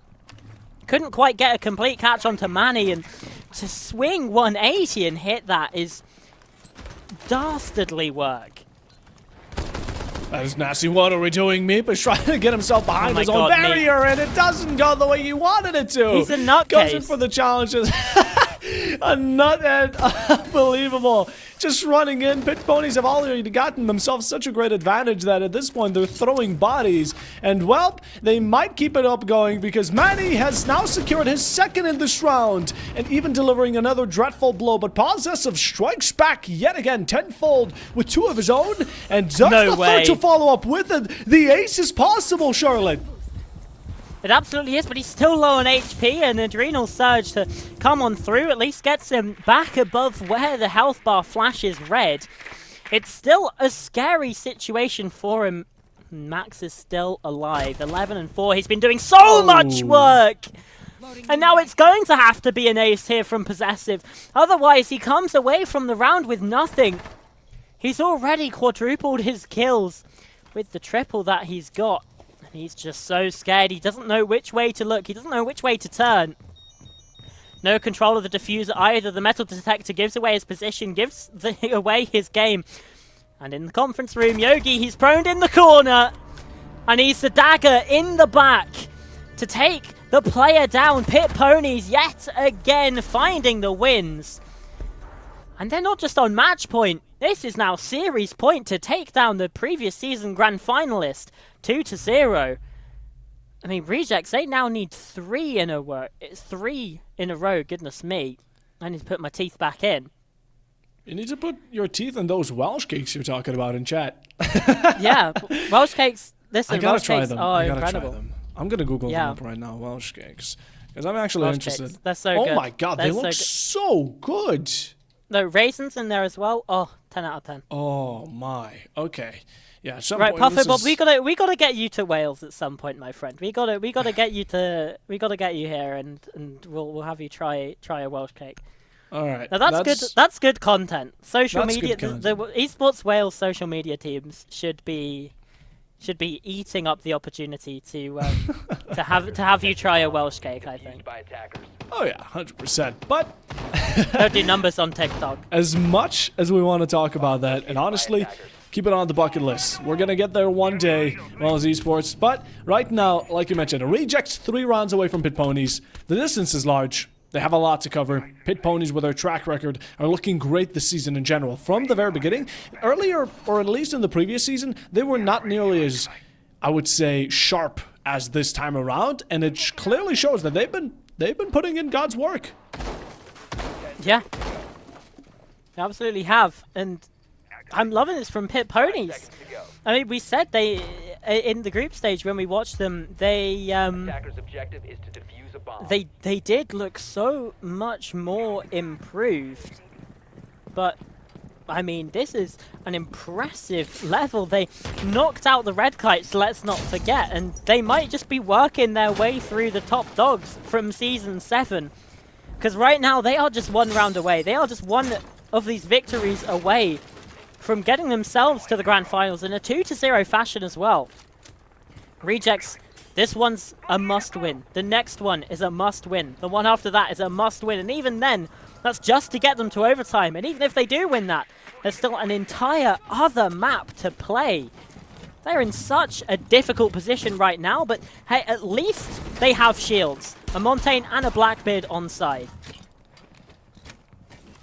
couldn't quite get a complete catch onto Manny, and to swing 180 and hit that is dastardly work. That is nasty. What are we doing? Meep is trying to get himself behind his own barrier, and it doesn't go the way he wanted it to. He's a nutcase. Goes in for the challenges. A nuthead. Unbelievable. Just running in. Pit Ponies have already gotten themselves such a great advantage that at this point they're throwing bodies. And, well, they might keep it up going because Manny has now secured his second in this round and even delivering another dreadful blow. But Possessive strikes back yet again tenfold with 2 of his own and does the third to follow up with it. The ace is possible, Charlotte. It absolutely is, but he's still low on HP, and Adrenal Surge to come on through at least gets him back above where the health bar flashes red. It's still a scary situation for him. Max is still alive, 11 and 4. He's been doing so much work! And now it's going to have to be an ace here from Possessive. Otherwise, he comes away from the round with nothing. He's already quadrupled his kills with the triple that he's got. He's just so scared. He doesn't know which way to look. He doesn't know which way to turn. No control of the diffuser either. The metal detector gives away his position, gives away his game. And in the conference room, Yogi, he's proned in the corner. And he's the dagger in the back to take the player down. Pit Ponies yet again finding the wins. And they're not just on match point. This is now series point to take down the previous season grand finalist. 2-0. I mean, Rejects, they now need 3 in a row. It's 3 in a row, goodness me. I need to put my teeth back in. You need to put your teeth in those Welsh cakes you're talking about in chat. Yeah, Welsh cakes, listen, I gotta Welsh try cakes them. are I gotta incredible. try them. I'm gonna Google them up right now, Welsh cakes. Because I'm actually Welsh interested. cakes, they're so oh good. my god, they look so good. No, raisins in there as well. Oh, 10 out of 10. Oh my. Okay. Yeah, at some Right, point, PuffoBob, we gotta get you to Wales at some point, my friend. We gotta get you here, and we'll have you try a Welsh cake. All right. Now that's good. That's good content. Social That's media. good The Esports Wales social media teams should be eating up the opportunity to have you try a Welsh cake. I think. Oh yeah, 100%. But they'll do numbers on TikTok. as much as we want to talk about that, and honestly, keep it on the bucket list. We're gonna get there one day, well as Esports. But right now, like you mentioned, a reject 3 rounds away from Pit Ponies. The distance is large. They have a lot to cover. Pit Ponies, with their track record, are looking great this season in general. From the very beginning, earlier, or at least in the previous season, they were not nearly as, I would say, sharp as this time around, and it clearly shows that they've been putting in God's work. Yeah, they absolutely have, and I'm loving this from Pit Ponies. I mean, we said they in the group stage when we watched them, they did look so much more improved. But I mean, this is an impressive level. They knocked out the Red Kites, let's not forget, and they might just be working their way through the top dogs from Season 7. Because right now, they are just 1 round away. They are just 1 of these victories away from getting themselves to the Grand Finals in a 2-0 fashion as well. Rejects, this one's a must-win. The next one is a must-win. The one after that is a must-win. And even then, that's just to get them to overtime. And even if they do win that, there's still an entire other map to play. They're in such a difficult position right now, but hey, at least they have shields. A Montaigne and a Blackbeard on side.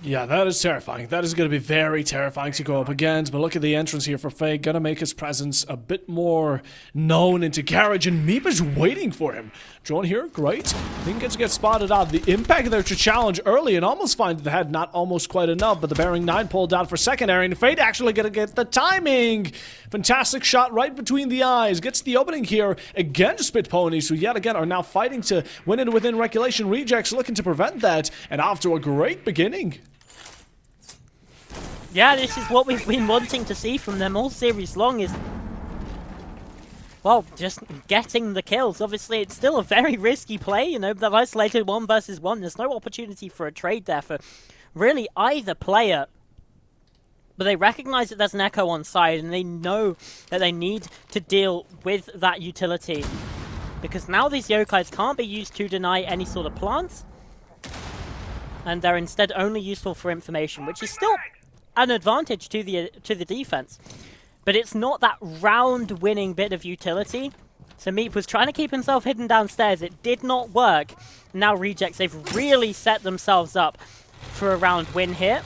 Yeah, that is terrifying. That is going to be very terrifying to go up against. But look at the entrance here for Fake. Gonna make his presence a bit more known into Garage, and Meep is waiting for him. Drone here, great. Didn't get to get spotted out. The impact there to challenge early and almost find the head, not almost quite enough, but the Bearing 9 pulled down for secondary, and Fate actually gonna get the timing. Fantastic shot right between the eyes. Gets the opening here against Pit Ponies, who yet again are now fighting to win it within regulation. Rejects looking to prevent that, and off to a great beginning. Yeah, this is what we've been wanting to see from them all series long is, well, just getting the kills. Obviously, it's still a very risky play, you know, they've isolated 1 versus 1. There's no opportunity for a trade there for really either player. But they recognize that there's an Echo on side, and they know that they need to deal with that utility. Because now these Yokais can't be used to deny any sort of plants. And they're instead only useful for information, which is still an advantage to the defense, but it's not that round-winning bit of utility. So Meep was trying to keep himself hidden downstairs. It did not work. Now Rejects, they've really set themselves up for a round win here.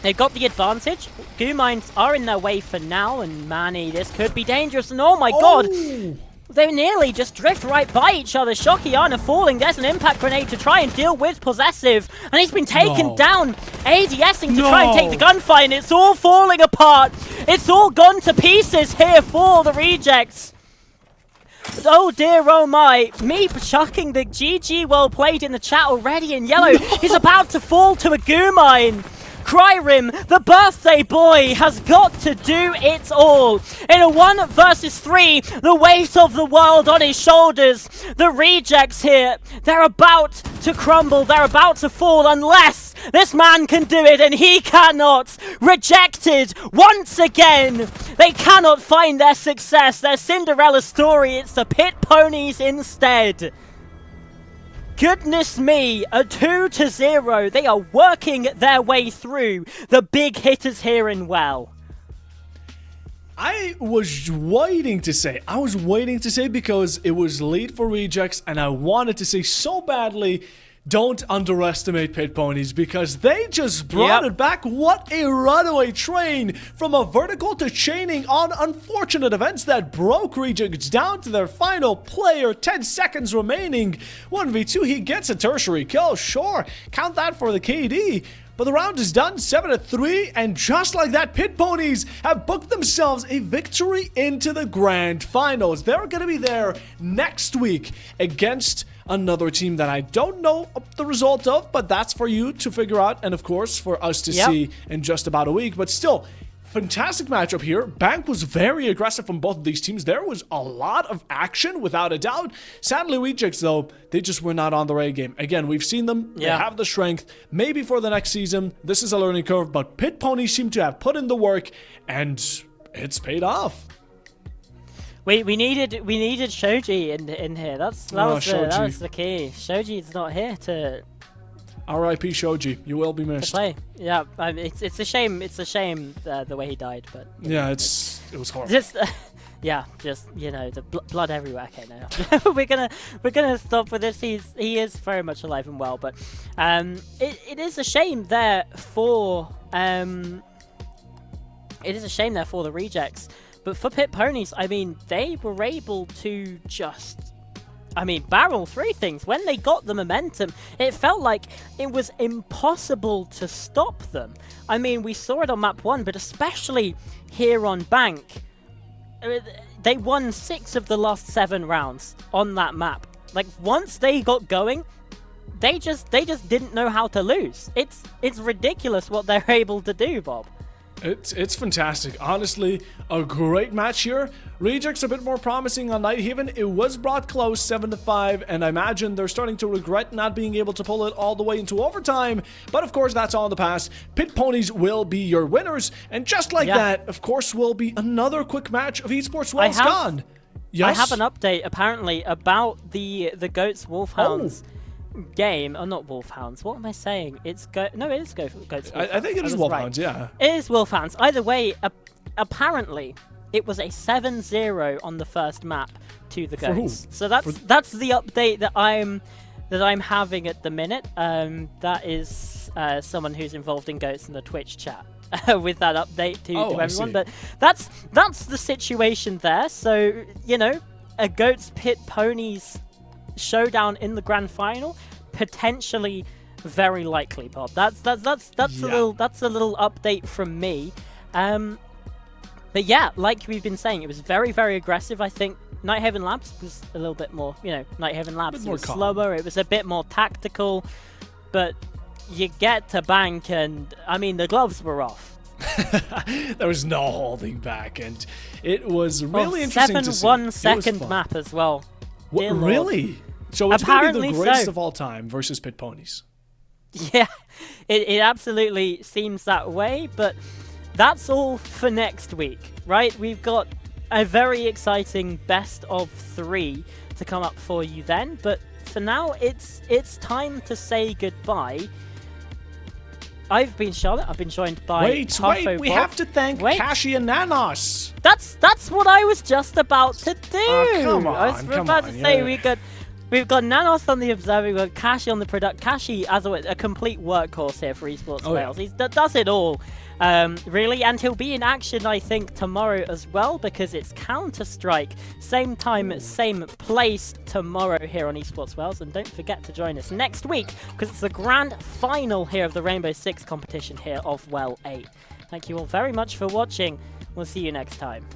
They've got the advantage. Goo Mines are in their way for now, and Manny, this could be dangerous. And oh my god! They nearly just drift right by each other. Shokiana falling. There's an impact grenade to try and deal with Possessive. And he's been taken down. ADSing to try and take the gunfight. And it's all falling apart. It's all gone to pieces here for the Rejects. Oh dear, oh my. Meep chucking the GG well played in the chat already in yellow. He's about to fall to a goo mine. Cryrim, the birthday boy, has got to do it all. In a 1 versus 3, the weight of the world on his shoulders. The Rejects here, they're about to crumble, they're about to fall unless this man can do it, and he cannot. Rejected once again. They cannot find their success, their Cinderella story. It's the Pit Ponies instead. Goodness me, a 2-0. They are working their way through the big hitters here in Well. I was waiting to say because it was lead for Rejects, and I wanted to say so badly, don't underestimate Pit Ponies, because they just brought it back. What a runaway train from a vertical to chaining on unfortunate events that broke Rejects down to their final player. 10 seconds remaining. 1v2, he gets a tertiary kill. Sure, count that for the KD. But the round is done, 7-3, and just like that, Pit Ponies have booked themselves a victory into the grand finals. They're going to be there next week against another team that I don't know the result of, but that's for you to figure out, and of course for us to see in just about a week. But still, fantastic matchup here. Bank was very aggressive from both of these teams. There was a lot of action, without a doubt. Sadly, Rejects, though, they just were not on the right game. Again, we've seen them. They have the strength. Maybe for the next season, this is a learning curve, but Pit Ponies seem to have put in the work, and it's paid off. We needed Shoji in here. That was the key. Shoji's not here to R.I.P. Shoji, you will be missed. play. Yeah, it's a shame. It's a shame the way he died, but yeah, it was horrible. Just you know, the blood everywhere. Okay, no, we're gonna stop with this. He is very much alive and well, but it is a shame there for the Rejects. But for Pit Ponies, I mean, they were able to just, barrel through things. When they got the momentum, it felt like it was impossible to stop them. I mean, we saw it on map 1, but especially here on Bank. They won 6 of the last 7 rounds on that map. Like, once they got going, they just didn't know how to lose. It's ridiculous what they're able to do, Bob. It's fantastic. Honestly, a great match here. Rejects a bit more promising on Nighthaven. It was brought close, 7-5, and I imagine they're starting to regret not being able to pull it all the way into overtime. But of course, that's all in the past. Pit Ponies will be your winners, and just like that, of course, will be another quick match of Esports Welsh gone. Yes? I have an update apparently about the Goats Wolfhounds. Game, or not Wolfhounds. What am I saying? It is Goats. Wolfhounds. I think it is Wolfhounds. Right. Yeah, it is Wolfhounds. Either way, apparently it was a 7-0 on the first map to the Goats. So that's the update that I'm having at the minute. That is someone who's involved in Goats in the Twitch chat with that update to everyone. But that's the situation there. So you know, a Goats Pit Ponies showdown in the grand final, potentially, very likely, Bob. That's a little update from me. But yeah, like we've been saying, it was very, very aggressive. I think Nighthaven Labs was a little bit more, Nighthaven Labs was slower. It was a bit more tactical, but you get to Bank, and the gloves were off. There was no holding back, and it was really interesting to see. 7-1 second map as well. What, really? So it's going to be the greatest of all time versus Pit Ponies. Yeah, it absolutely seems that way, but that's all for next week, right? We've got a very exciting best of 3 to come up for you then, but for now, it's time to say goodbye. I've been Charlotte. I've been joined by Wait, we have to thank Kashi and Nanos. That's what I was just about to do. Oh, come on, I was about to say we've got Nanos on the observer, we've got Kashi on the product. Kashi, as a complete workhorse here for Esports Wales. He does it all, really, and he'll be in action, I think, tomorrow as well, because it's Counter-Strike. Same time, same place tomorrow here on Esports Wales, and don't forget to join us next week, because it's the grand final here of the Rainbow Six competition here of Well 8. Thank you all very much for watching. We'll see you next time.